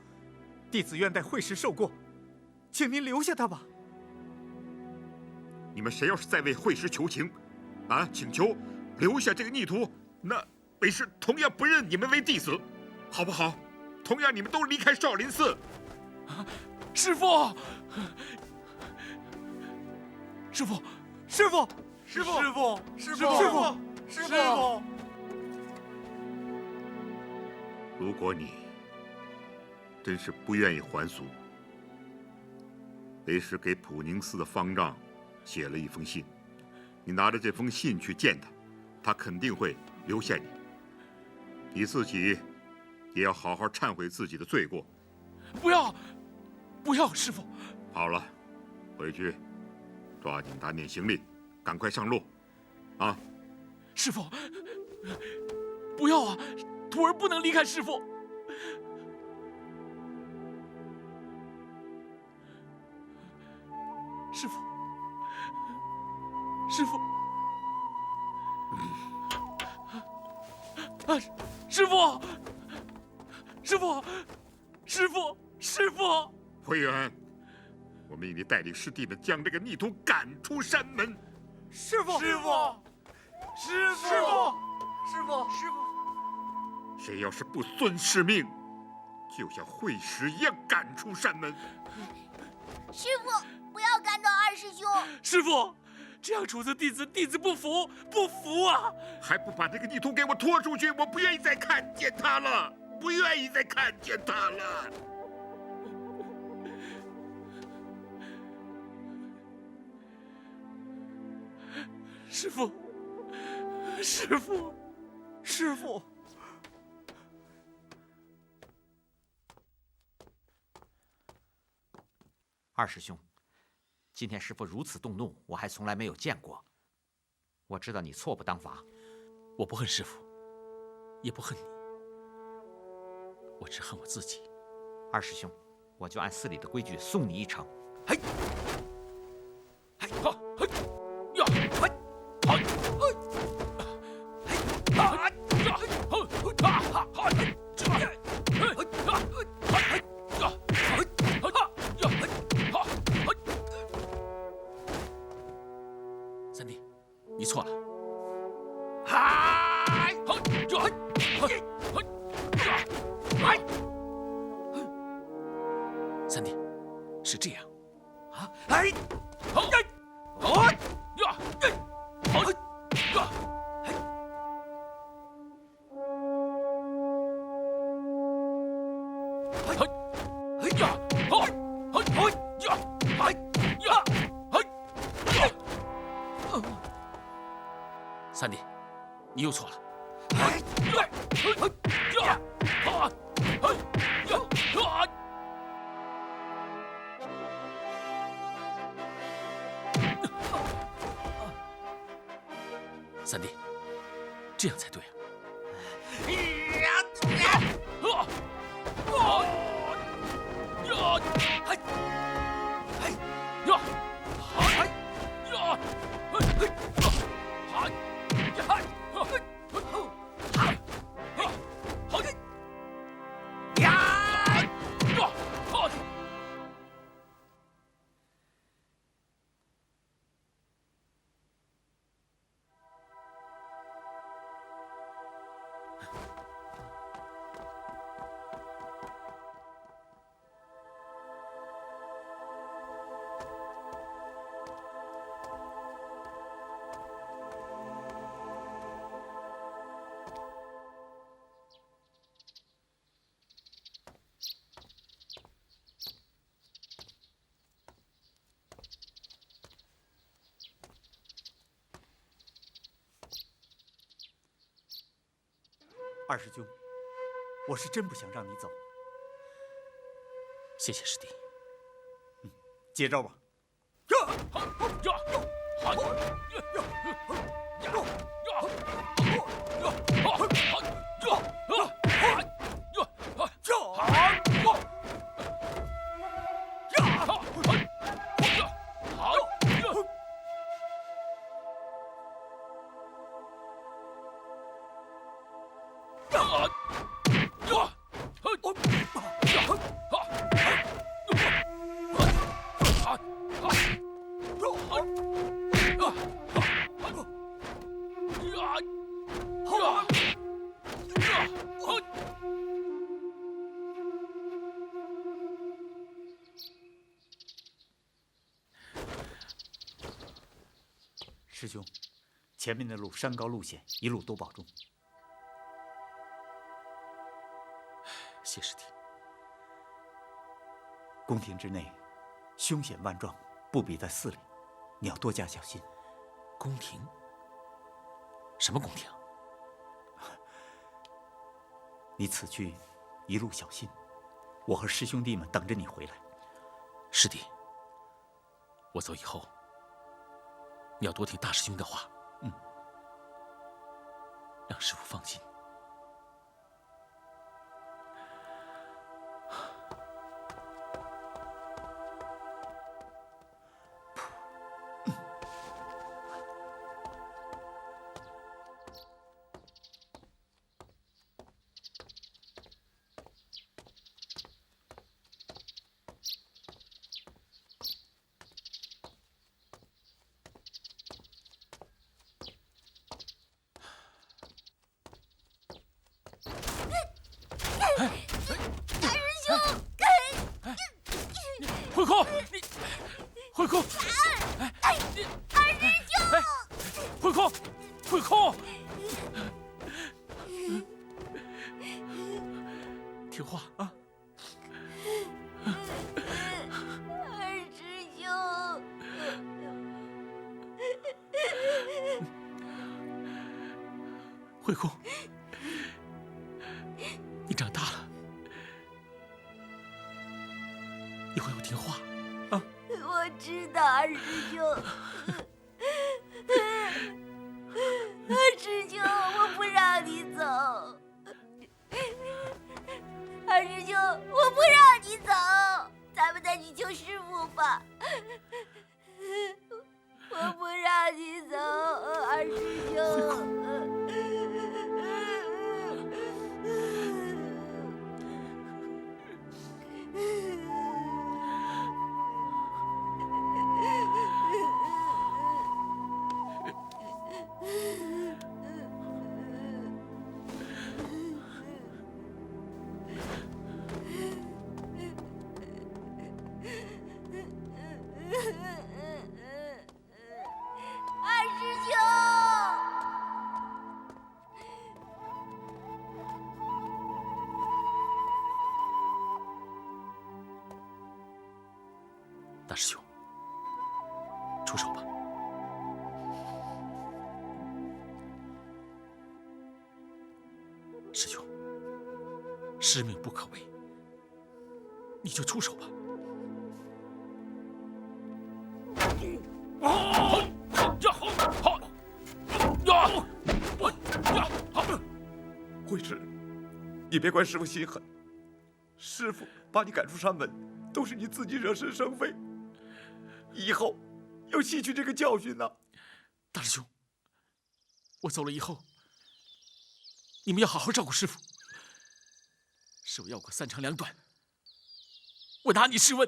弟子愿代慧石受过，请您留下他吧。你们谁要是再为慧石求情，请求留下这个逆徒，那为师同样不认你们为弟子，好不好？同样你们都离开少林寺。师傅，师傅，师傅，师傅，师傅，师傅，师傅。如果你真是不愿意还俗，为师给普宁寺的方丈写了一封信，你拿着这封信去见他，他肯定会留下你。你自己也要好好忏悔自己的罪过。不要，不要，师傅。好了，回去抓紧打点行李，赶快上路，啊！师傅，不要啊！徒儿不能离开师傅。师傅，师傅，啊，师傅，师傅，师傅，师傅！慧远，我命你带领师弟们将这个逆徒赶出山门。师傅，师傅，师傅，师傅，师傅，谁要是不遵师命，就像慧石一样赶出山门。师傅，不要赶走二师兄。师傅，这样处置弟子，弟子不服，不服啊！还不把这个逆徒给我拖出去！我不愿意再看见他了，不愿意再看见他了。师傅，师傅，师傅。二师兄，今天师父如此动怒，我还从来没有见过。我知道你错不当罚，我不恨师父，也不恨你，我只恨我自己。二师兄，我就按寺里的规矩送你一程。嘿，嘿，好，嘿，呀，嘿，好，嘿，嘿，啊，呀，嘿，啊，好，嘿，这，嘿，啊，嘿，呀，嘿，啊，呀，嘿，好，嘿。三弟，你错了。嗨，好，这，嘿，嘿，嘿，呀，嗨。三弟，是这样，啊，哎，好，哎，好，呀，哎，好，呀，哎，好，哎呀，好，好，呀，哎呀，哎呀，三弟，你又错了，哎呀，哎呀，好，哎呀，啊。三弟，这样才对啊！二师兄，我是真不想让你走。谢谢师弟。接招吧！师兄，前面的路山高路险，一路多保重。谢师弟。宫廷之内，凶险万状，不比在寺里，你要多加小心。宫廷？什么宫廷？你此去一路小心，我和师兄弟们等着你回来。师弟，我走以后，你要多听大师兄的话。让师父放心。慧空，你，慧空，二师兄，慧空，慧空，听话啊！二师兄，慧空，你长大了，以后要听话啊！我知道，二师兄。二师兄，我不让你走。二师兄，我不让你走，咱们再去求师傅吧。我不让你走，二师兄。二师兄，大师兄，出手吧。师兄，师命不可违，你就出手吧。慧智，你别怪师傅心狠，师傅把你赶出山门，都是你自己惹是生非，以后要吸取这个教训呐。大师兄，我走了以后，你们要好好照顾师傅。师傅要我3长2短，我拿你试问。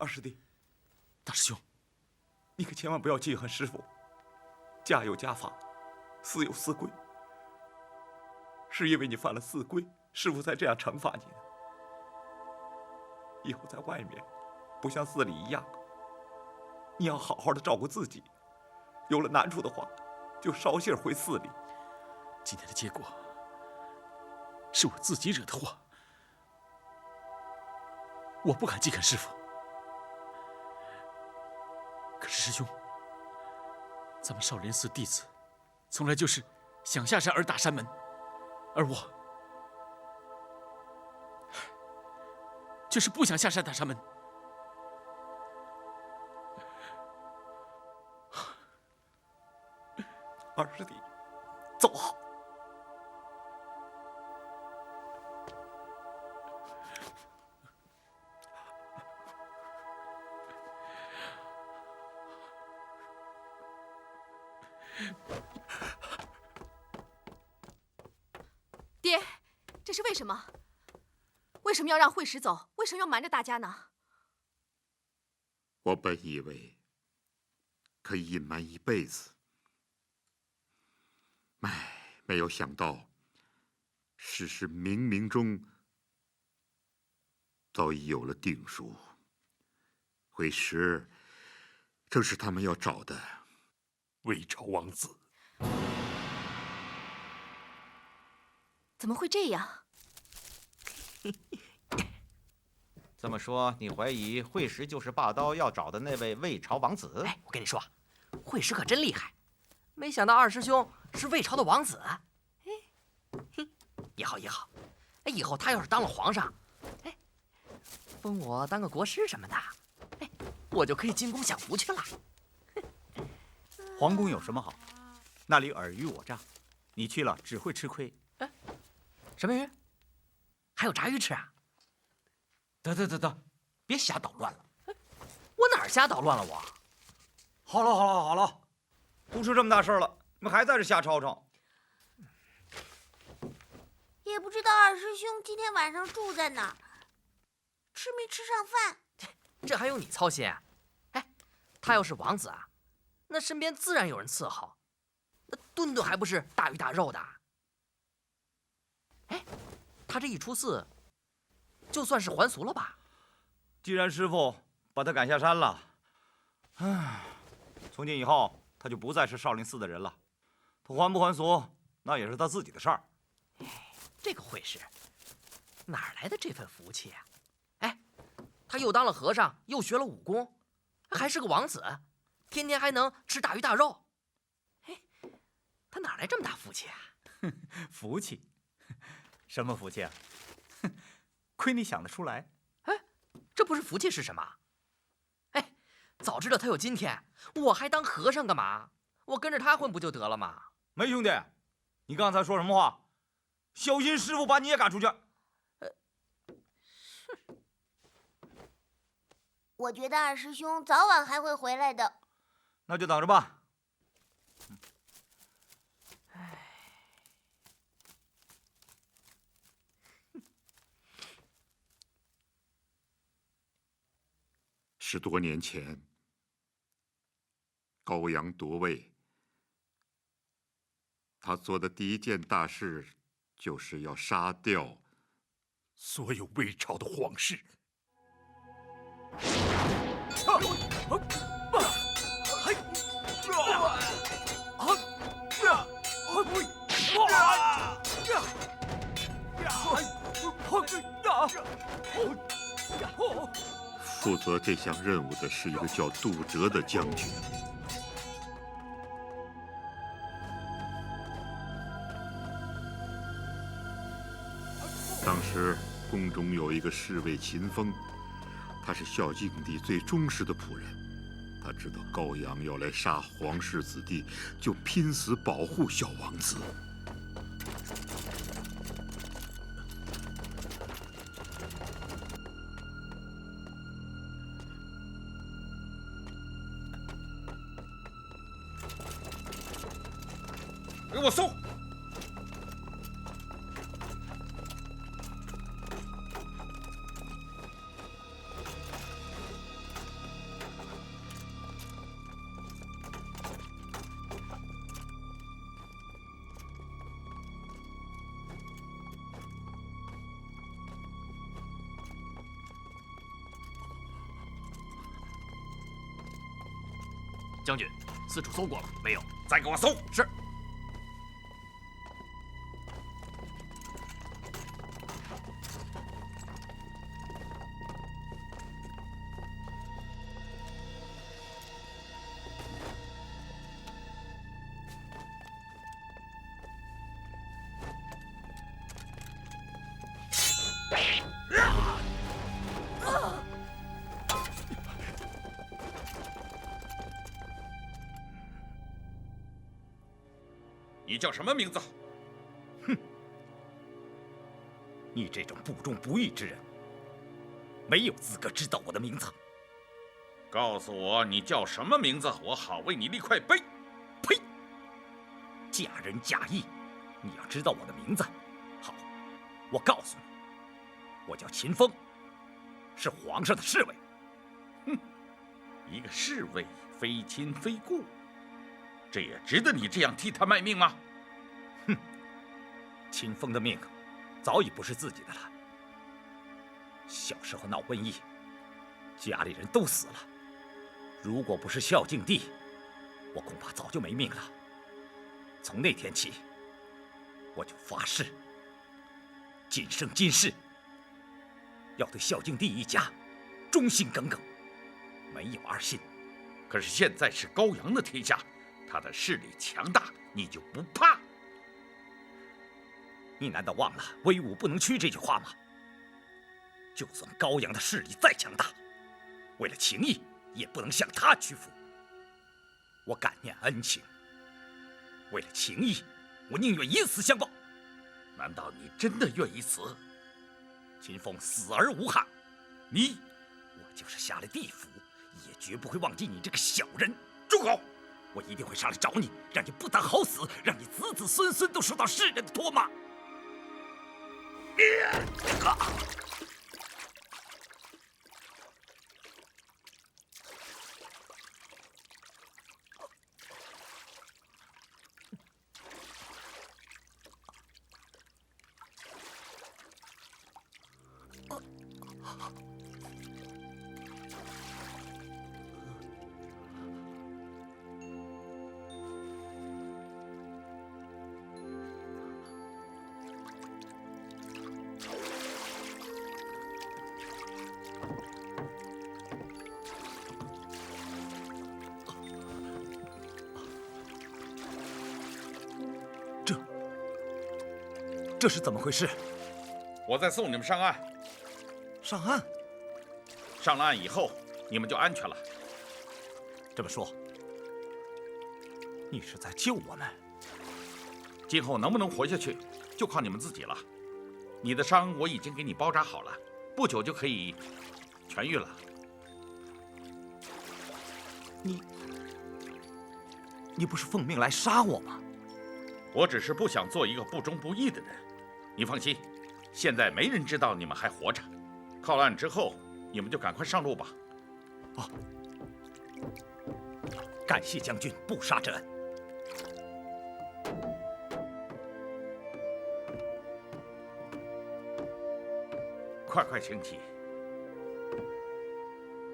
二师弟，大师兄，你可千万不要记恨师傅。家有家法，寺有寺规。是因为你犯了寺规，师傅才这样惩罚你呢。以后在外面，不像寺里一样，你要好好的照顾自己。有了难处的话，就捎信回寺里。今天的结果是我自己惹的祸，我不敢忌肯师傅。可是师兄，咱们少林寺弟子从来就是想下山而打山门，而我就是不想下山打山门。二师弟，走好。爹，这是为什么？为什么要让慧石走？为什么要瞒着大家呢？我本以为可以隐瞒一辈子，没有想到事实冥冥中早已有了定数。慧石正是他们要找的魏朝王子。怎么会这样？这么说，你怀疑慧石就是霸刀要找的那位魏朝王子？哎，我跟你说，慧石可真厉害，没想到二师兄是魏朝的王子。哎，也好也好，哎，以后他要是当了皇上，哎，封我当个国师什么的，哎，我就可以进宫享福去了。皇宫有什么好？那里尔虞我诈，你去了只会吃亏。什么鱼？还有炸鱼吃啊？得，别瞎捣乱了。我哪儿瞎捣乱了我？好了，都出这么大事了，你们还在这瞎吵吵。也不知道二师兄今天晚上住在哪儿，吃没吃上饭？这还用你操心？哎，他要是王子啊，那身边自然有人伺候，那顿顿还不是大鱼大肉的。哎，他这一出寺，就算是还俗了吧？既然师傅把他赶下山了，从今以后他就不再是少林寺的人了。他还不还俗，那也是他自己的事儿。这个慧石哪儿来的这份福气啊？哎，他又当了和尚，又学了武功，还是个王子，天天还能吃大鱼大肉。哎，他哪来这么大福气啊？福气？什么福气啊？亏你想得出来。哎，这不是福气是什么？哎，早知道他有今天，我还当和尚干嘛？我跟着他混不就得了吗？梅兄弟，你刚才说什么话？小心师傅把你也赶出去。我觉得二师兄早晚还会回来的。那就等着吧。10多年前，高阳夺位，他做的第一件大事就是要杀掉所有魏朝的皇室。负责这项任务的是一个叫杜哲的将军。当时宫中有一个侍卫秦风，他是孝敬帝最忠实的仆人。他知道高阳要来杀皇室子弟，就拼死保护小王子。给我搜！将军，四处搜过了没有？再给我搜！是。你叫什么名字？你这种不忠不义之人，没有资格知道我的名字。告诉我你叫什么名字，我好为你立块碑。呸！假仁假义，你要知道我的名字。好，我告诉你，我叫秦风，是皇上的侍卫。一个侍卫，非亲非故，这也值得你这样替他卖命吗？秦风的命早已不是自己的了。小时候闹瘟疫，家里人都死了。如果不是孝敬帝，我恐怕早就没命了。从那天起，我就发誓，今生今世要对孝敬帝一家忠心耿耿，没有二心。可是现在是高阳的天下，他的势力强大，你就不怕？你难道忘了“威武不能屈”这句话吗？就算高阳的势力再强大，为了情义，也不能向他屈服。我感念恩情，为了情义，我宁愿以死相报。难道你真的愿意死？秦风死而无憾，我就是下了地府，也绝不会忘记你这个小人。住口！我一定会上来找你，让你不得好死，让你子子孙孙都受到世人的唾骂。这是怎么回事？我在送你们上岸。上岸？上了岸以后，你们就安全了。这么说，你是在救我们？今后能不能活下去，就靠你们自己了。你的伤我已经给你包扎好了，不久就可以痊愈了。你不是奉命来杀我吗？我只是不想做一个不忠不义的人。你放心，现在没人知道你们还活着。靠岸之后，你们就赶快上路吧。感谢将军不杀之恩。快请起。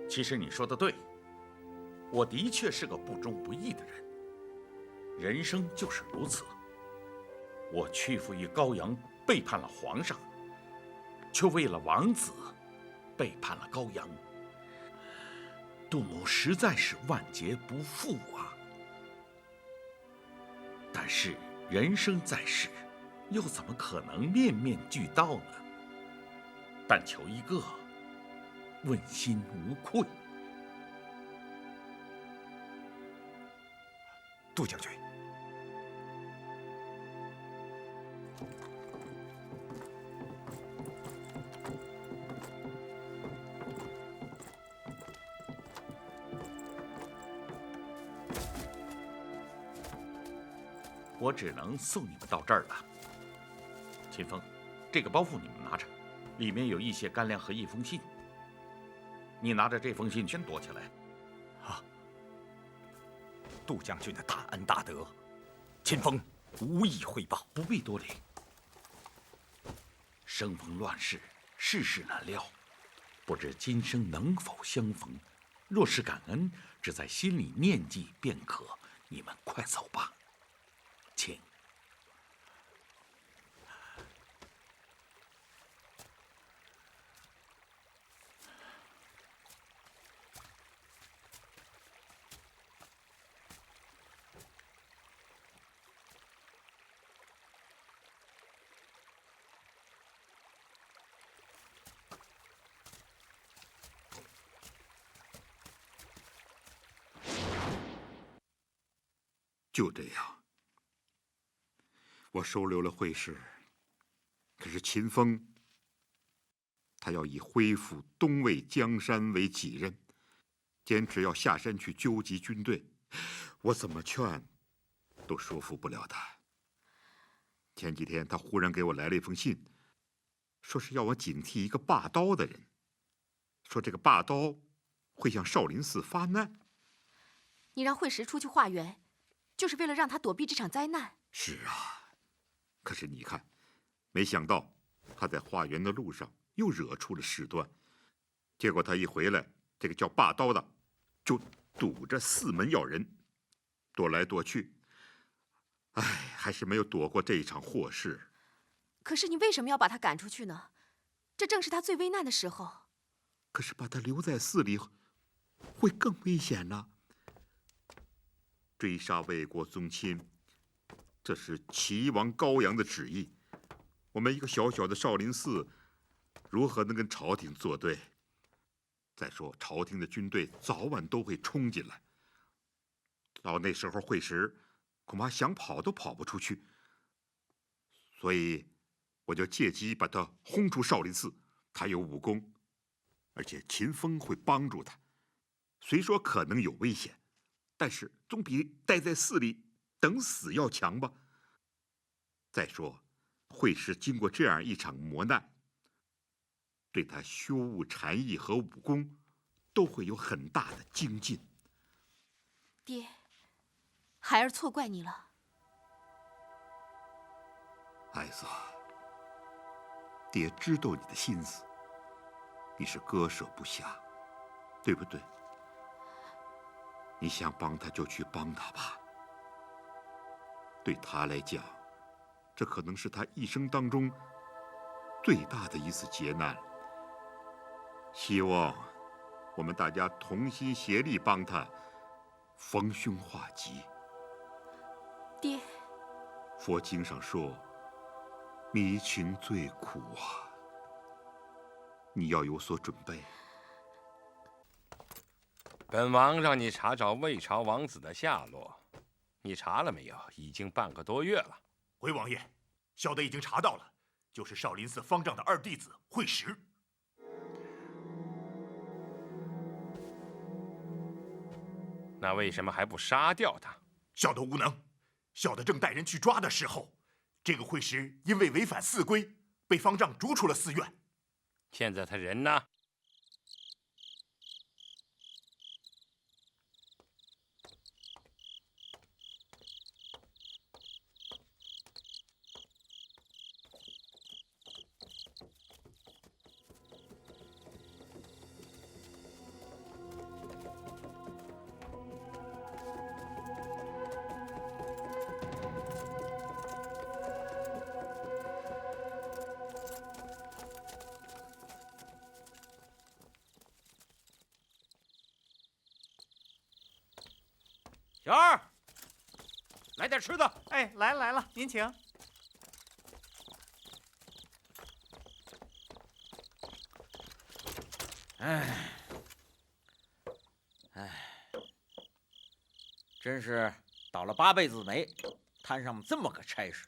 其实你说的对，我的确是个不忠不义的人。人生就是如此。我屈服于高阳，背叛了皇上，却为了王子背叛了高阳。杜某实在是万劫不复啊！但是人生在世，又怎么可能面面俱到呢？但求一个问心无愧。杜将军，我只能送你们到这儿了。秦风，这个包袱你们拿着，里面有一些干粮和一封信。你拿着这封信先躲起来。杜将军的大恩大德，秦风无以汇报。不必多礼。生逢乱世，世事难料，不知今生能否相逢。若是感恩，只在心里念记便可。你们快走吧，请。就这样，我收留了会师，可是秦风，他要以恢复东魏江山为己任，坚持要下山去纠集军队，我怎么劝都说服不了他。前几天他忽然给我来了一封信，说是要我警惕一个霸刀的人，说这个霸刀会向少林寺发难。你让慧石出去化缘，就是为了让他躲避这场灾难。是啊，可是你看，没想到他在化缘的路上又惹出了事端，结果他一回来，这个叫霸刀的就堵着四门要人，躲来躲去，哎，还是没有躲过这一场祸事。可是你为什么要把他赶出去呢？这正是他最危难的时候。可是把他留在寺里，会更危险呢。追杀魏国宗亲，这是齐王高阳的旨意。我们一个小小的少林寺，如何能跟朝廷作对？再说，朝廷的军队早晚都会冲进来，到那时候会师，恐怕想跑都跑不出去。所以，我就借机把他轰出少林寺。他有武功，而且秦风会帮助他。虽说可能有危险，但是总比待在寺里等死要强吧。再说，会师经过这样一场磨难，对他修悟禅意和武功都会有很大的精进。爹，孩儿错怪你了。孩子，爹知道你的心思，你是割舍不下，对不对？你想帮他就去帮他吧。对他来讲，这可能是他一生当中最大的一次劫难。希望我们大家同心协力帮他逢凶化吉。爹，佛经上说，迷情最苦啊，你要有所准备。本王让你查找魏朝王子的下落，你查了没有？已经半个多月了。回王爷，小的已经查到了，就是少林寺方丈的二弟子慧石。那为什么还不杀掉他？小的无能，小的正带人去抓的时候，这个慧石因为违反寺规，被方丈逐出了寺院。现在他人呢？小二，来点吃的。哎，来了，您请。真是倒了8辈子霉，摊上这么个差事。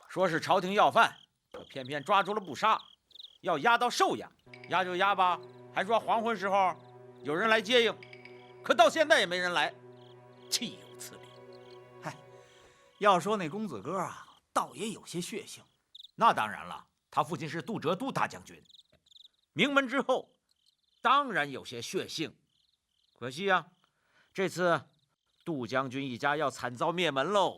说是朝廷要犯，可偏偏抓住了不杀，要押到寿阳。押就押吧，还说黄昏时候有人来接应，可到现在也没人来。岂有此理！嗨，要说那公子哥啊，倒也有些血性。那当然了，他父亲是杜哲都大将军，名门之后，当然有些血性。可惜啊，这次杜将军一家要惨遭灭门喽。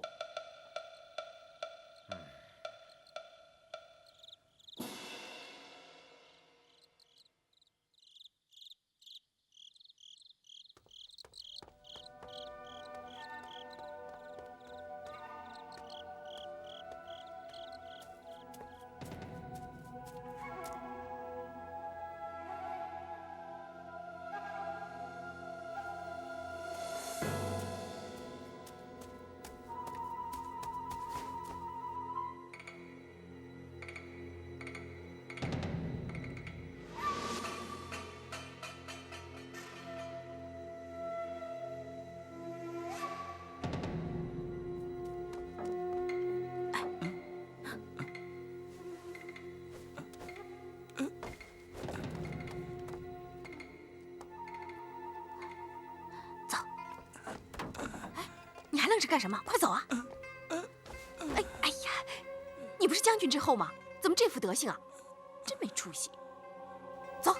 是干什么？快走啊！哎呀，你不是将军之后吗？怎么这副德行啊？真没出息！走。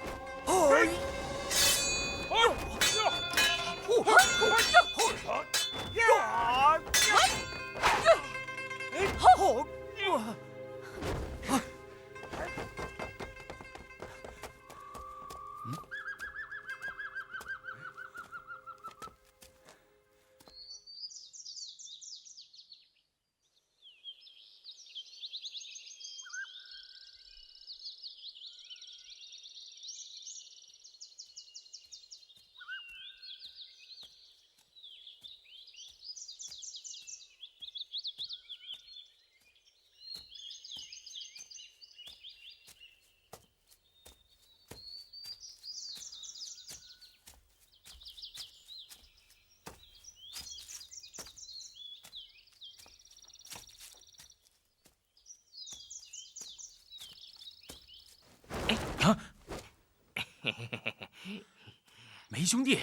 梅兄弟，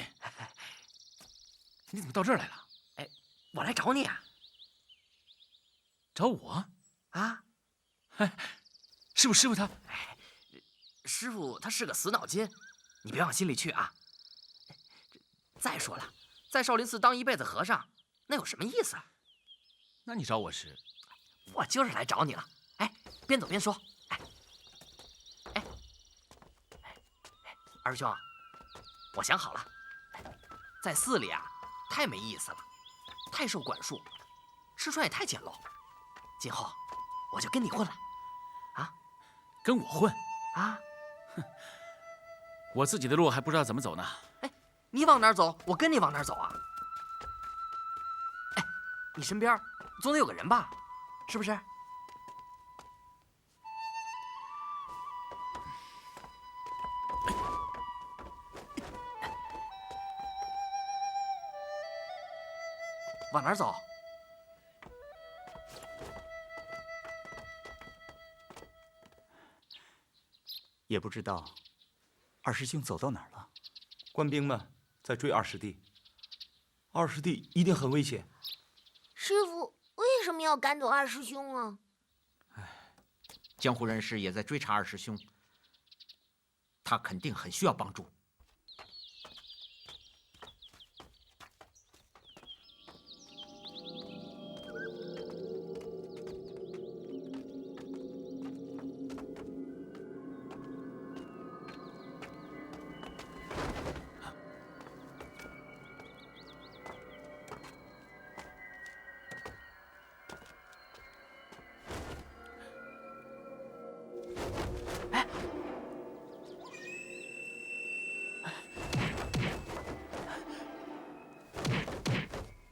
你怎么到这儿来了？哎，我来找你啊。找我？啊？哎，师傅他……哎，师傅他是个死脑筋，你别往心里去啊。再说了，在少林寺当一辈子和尚，那有什么意思啊？那你找我是？我就是来找你了。哎，边走边说。二师兄，我想好了，在寺里啊，太没意思了，太受管束，吃穿也太简陋。今后我就跟你混了，啊？跟我混？啊？哼，我自己的路还不知道怎么走呢。哎，你往哪儿走，我跟你往哪儿走啊？哎，你身边总得有个人吧？是不是？往哪儿走？也不知道二师兄走到哪儿了。官兵们在追二师弟，二师弟一定很危险。师傅为什么要赶走二师兄啊？江湖人士也在追查二师兄，他肯定很需要帮助。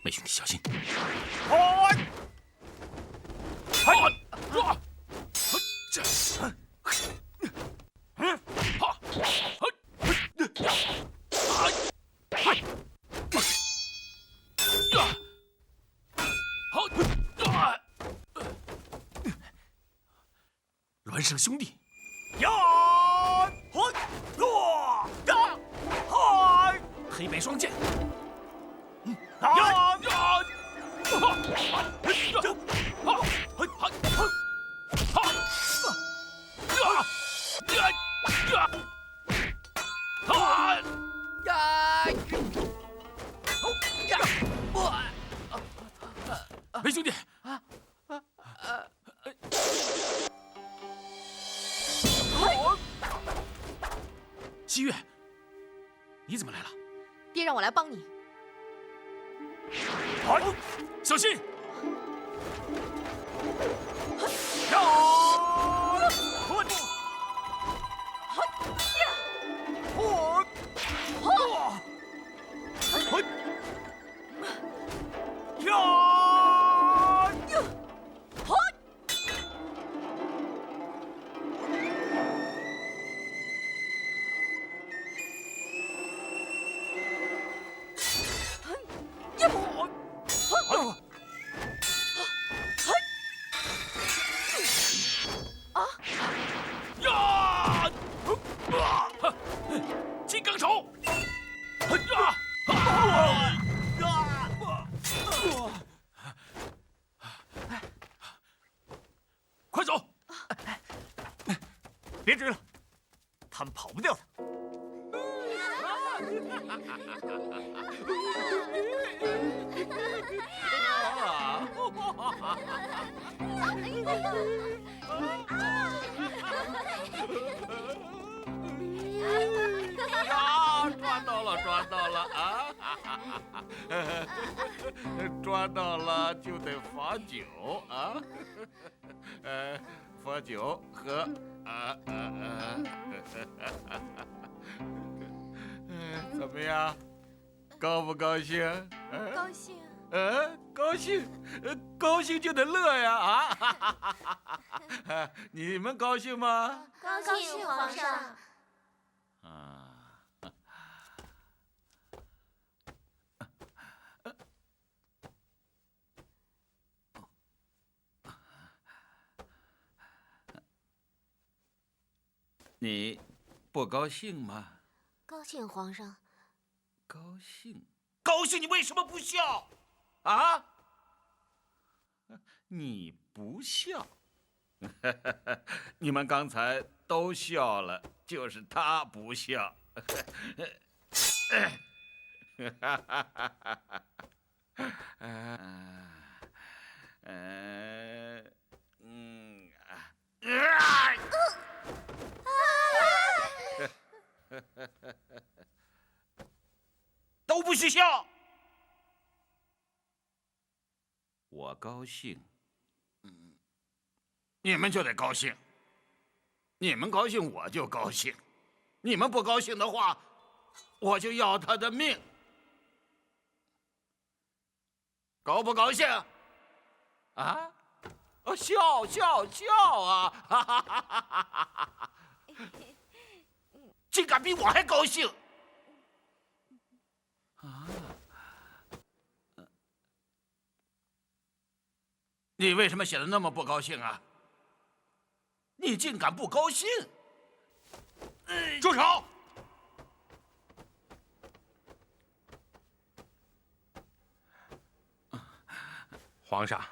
梅兄弟小心！栾胜兄弟，黑白双剑。梅兄弟，西月，你怎么来了？爹让我来帮你。小心！别追了，他们跑不掉的。呀，抓到了，抓到了啊！抓到了就得罚酒啊！罚酒喝怎么样？高不高兴？高兴。高兴，高兴就得乐呀啊！你们高兴吗？高兴，皇上。你不高兴吗？高兴，皇上。高兴，高兴！你为什么不笑？啊？你不笑？你们刚才都笑了，就是他不笑。都不许笑！我高兴，你们就得高兴；你们高兴，我就高兴；你们不高兴的话，我就要他的命。高不高兴？啊？哦，笑笑笑啊！哈哈哈哈哈哈！竟敢比我还高兴！啊！你为什么显得那么不高兴啊？你竟敢不高兴！住手！皇上，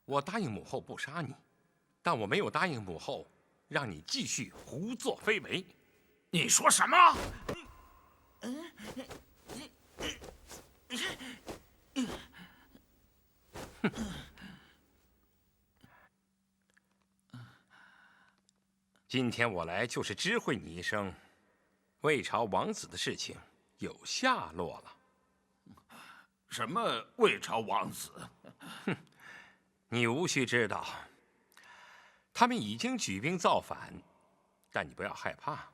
我答应母后不杀你，但我没有答应母后让你继续胡作非为。你说什么？今天我来就是知会你一声，魏朝王子的事情有下落了。什么魏朝王子？哼，你无需知道。他们已经举兵造反，但你不要害怕。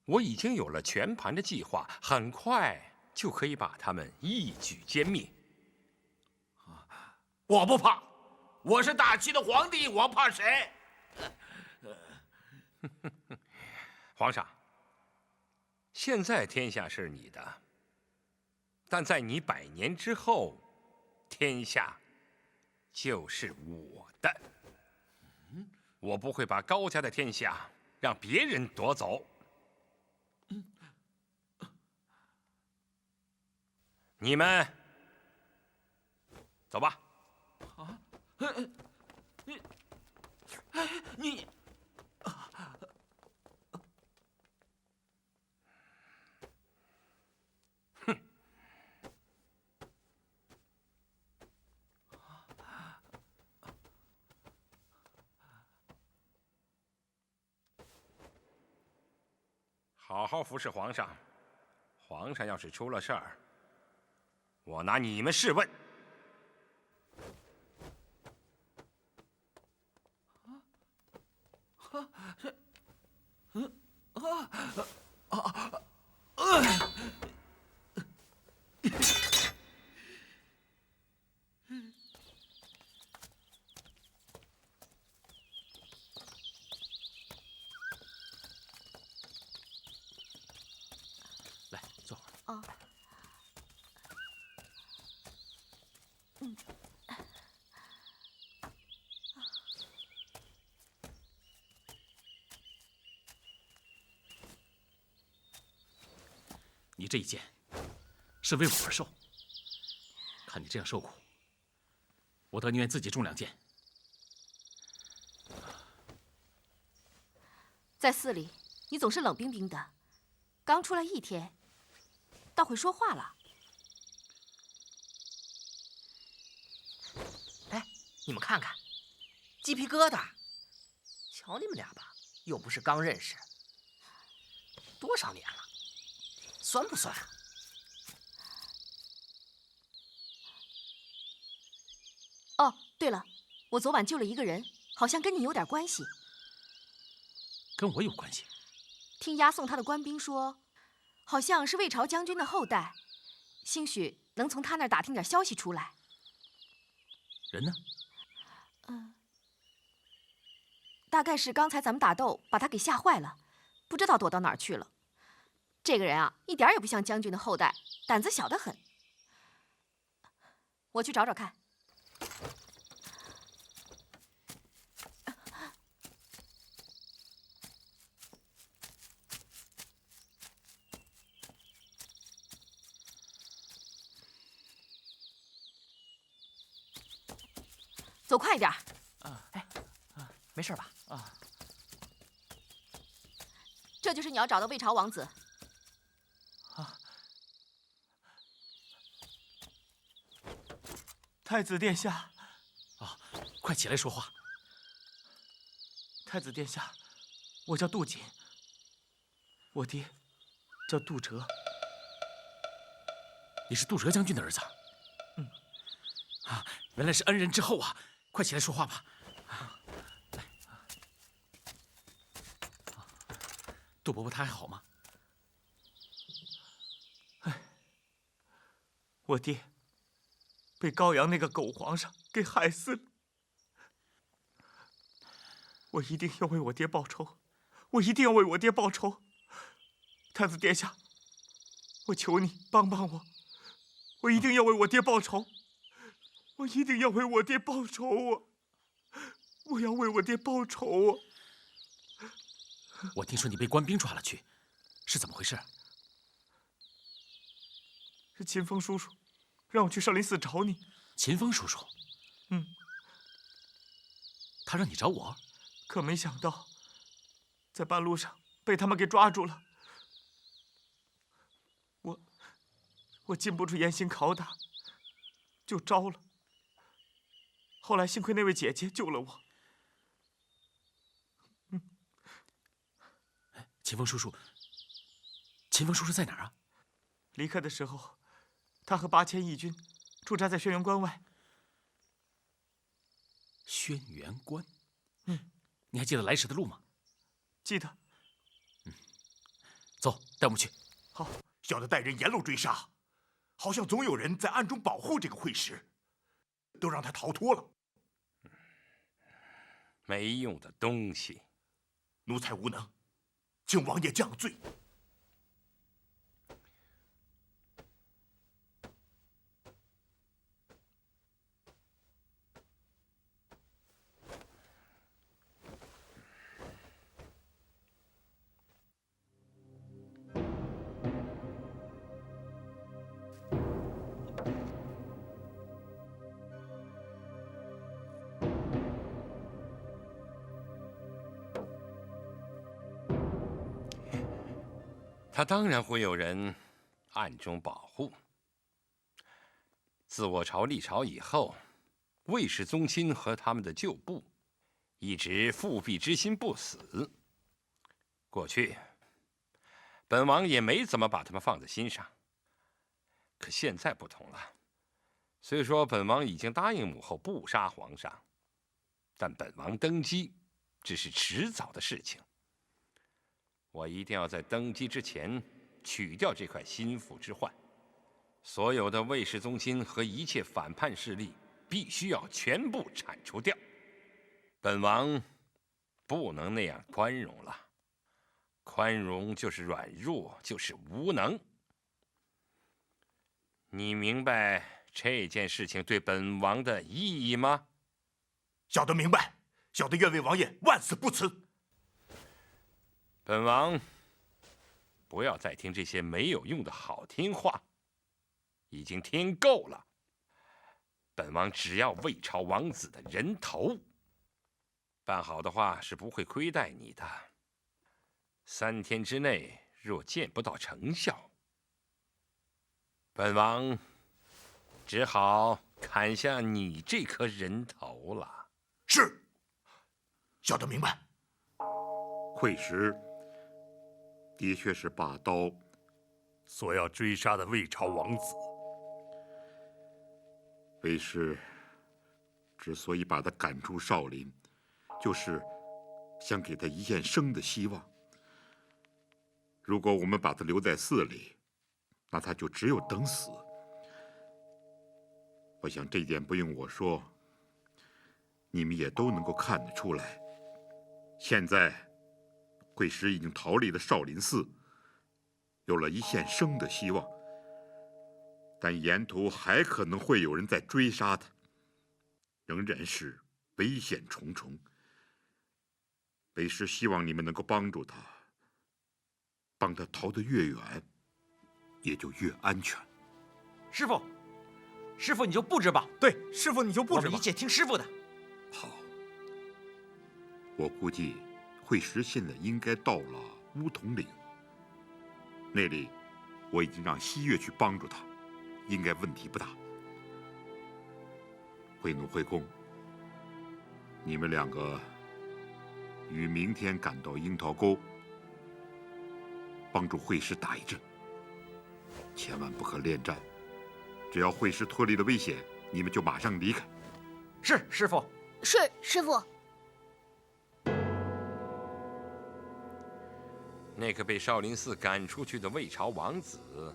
我已经有了全盘的计划，很快就可以把他们一举歼灭。我不怕，我是大齐的皇帝，我怕谁？皇上，现在天下是你的，但在你100年之后，天下就是我的。我不会把高家的天下让别人夺走。你们走吧。你好好服侍皇上。皇上要是出了事儿，我拿你们试问。来，坐会儿。哦。你这一剑是为我而受，看你这样受苦，我倒宁愿自己中2箭。在寺里，你总是冷冰冰的，刚出来1天，倒会说话了。哎，你们看看，鸡皮疙瘩！瞧你们俩吧，又不是刚认识，多少年了，酸不酸啊？哦，对了，我昨晚救了一个人，好像跟你有点关系。跟我有关系？听押送他的官兵说，好像是魏朝将军的后代，兴许能从他那儿打听点消息出来。人呢？大概是刚才咱们打斗把他给吓坏了，不知道躲到哪儿去了。这个人啊，一点也不像将军的后代，胆子小得很。我去找找看。走快一点。哎，没事吧？这就是你要找的魏朝王子。太子殿下。快起来说话。太子殿下，我叫杜瑾，我爹叫杜哲。你是杜哲将军的儿子？原来是恩人之后啊！快起来说话吧。来，杜伯伯他还好吗？我爹被高阳那个狗皇上给害死了。我一定要为我爹报仇，我一定要为我爹报仇。太子殿下，我求你帮帮我，我一定要为我爹报仇，我一定要为我爹报仇啊！我要为我爹报仇啊！我听说你被官兵抓了去，是怎么回事？是秦风叔叔让我去少林寺找你。秦风叔叔？他让你找我？可没想到，在半路上被他们给抓住了。我禁不住严刑拷打，就招了。后来幸亏那位姐姐救了我。秦风叔叔，秦风叔叔在哪儿啊？离开的时候，他和8000义军驻扎在轩辕关外。轩辕关。你还记得来时的路吗？记得。走，带我们去。好。小的带人沿路追杀，好像总有人在暗中保护这个会师，都让他逃脱了。没用的东西，奴才无能，请王爷降罪。他当然会有人暗中保护。自我朝立朝以后，魏氏宗亲和他们的旧部一直复辟之心不死。过去，本王也没怎么把他们放在心上。可现在不同了，虽说本王已经答应母后不杀皇上，但本王登基只是迟早的事情。我一定要在登基之前取掉这块心腹之患，所有的魏氏宗亲和一切反叛势力必须要全部铲除掉。本王不能那样宽容了，宽容就是软弱，就是无能。你明白这件事情对本王的意义吗？小的明白，小的愿为王爷万死不辞。本王不要再听这些没有用的好听话，已经听够了。本王只要魏朝王子的人头，办好的话是不会亏待你的。3天之内若见不到成效，本王只好砍下你这颗人头了。是，小的明白。惠石的确是把刀所要追杀的魏朝王子。为师之所以把他赶出少林，就是想给他一线生的希望。如果我们把他留在寺里，那他就只有等死。我想这点不用我说，你们也都能够看得出来。现在，惠石已经逃离了少林寺，有了一线生的希望，但沿途还可能会有人在追杀他，仍然是危险重重。为师希望你们能够帮助他，帮他逃得越远，也就越安全。师傅，师傅你就布置吧。对，师傅你就布置吧。我们一切听师傅的。好，我估计惠石现在应该到了乌统岭，那里我已经让西岳去帮助他，应该问题不大。慧奴、慧公，你们2个于明天赶到樱桃沟，帮助惠石打一阵。千万不可恋战，只要惠石脱离了危险，你们就马上离开。是，师傅。是，师傅。那个被少林寺赶出去的魏朝王子，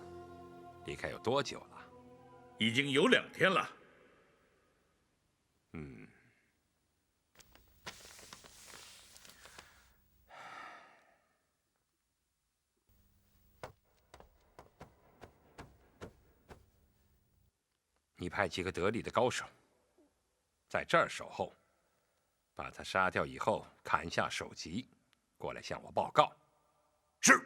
离开有多久了？已经有2天了。你派几个得力的高手，在这儿守候，把他杀掉以后，砍下首级，过来向我报告。是。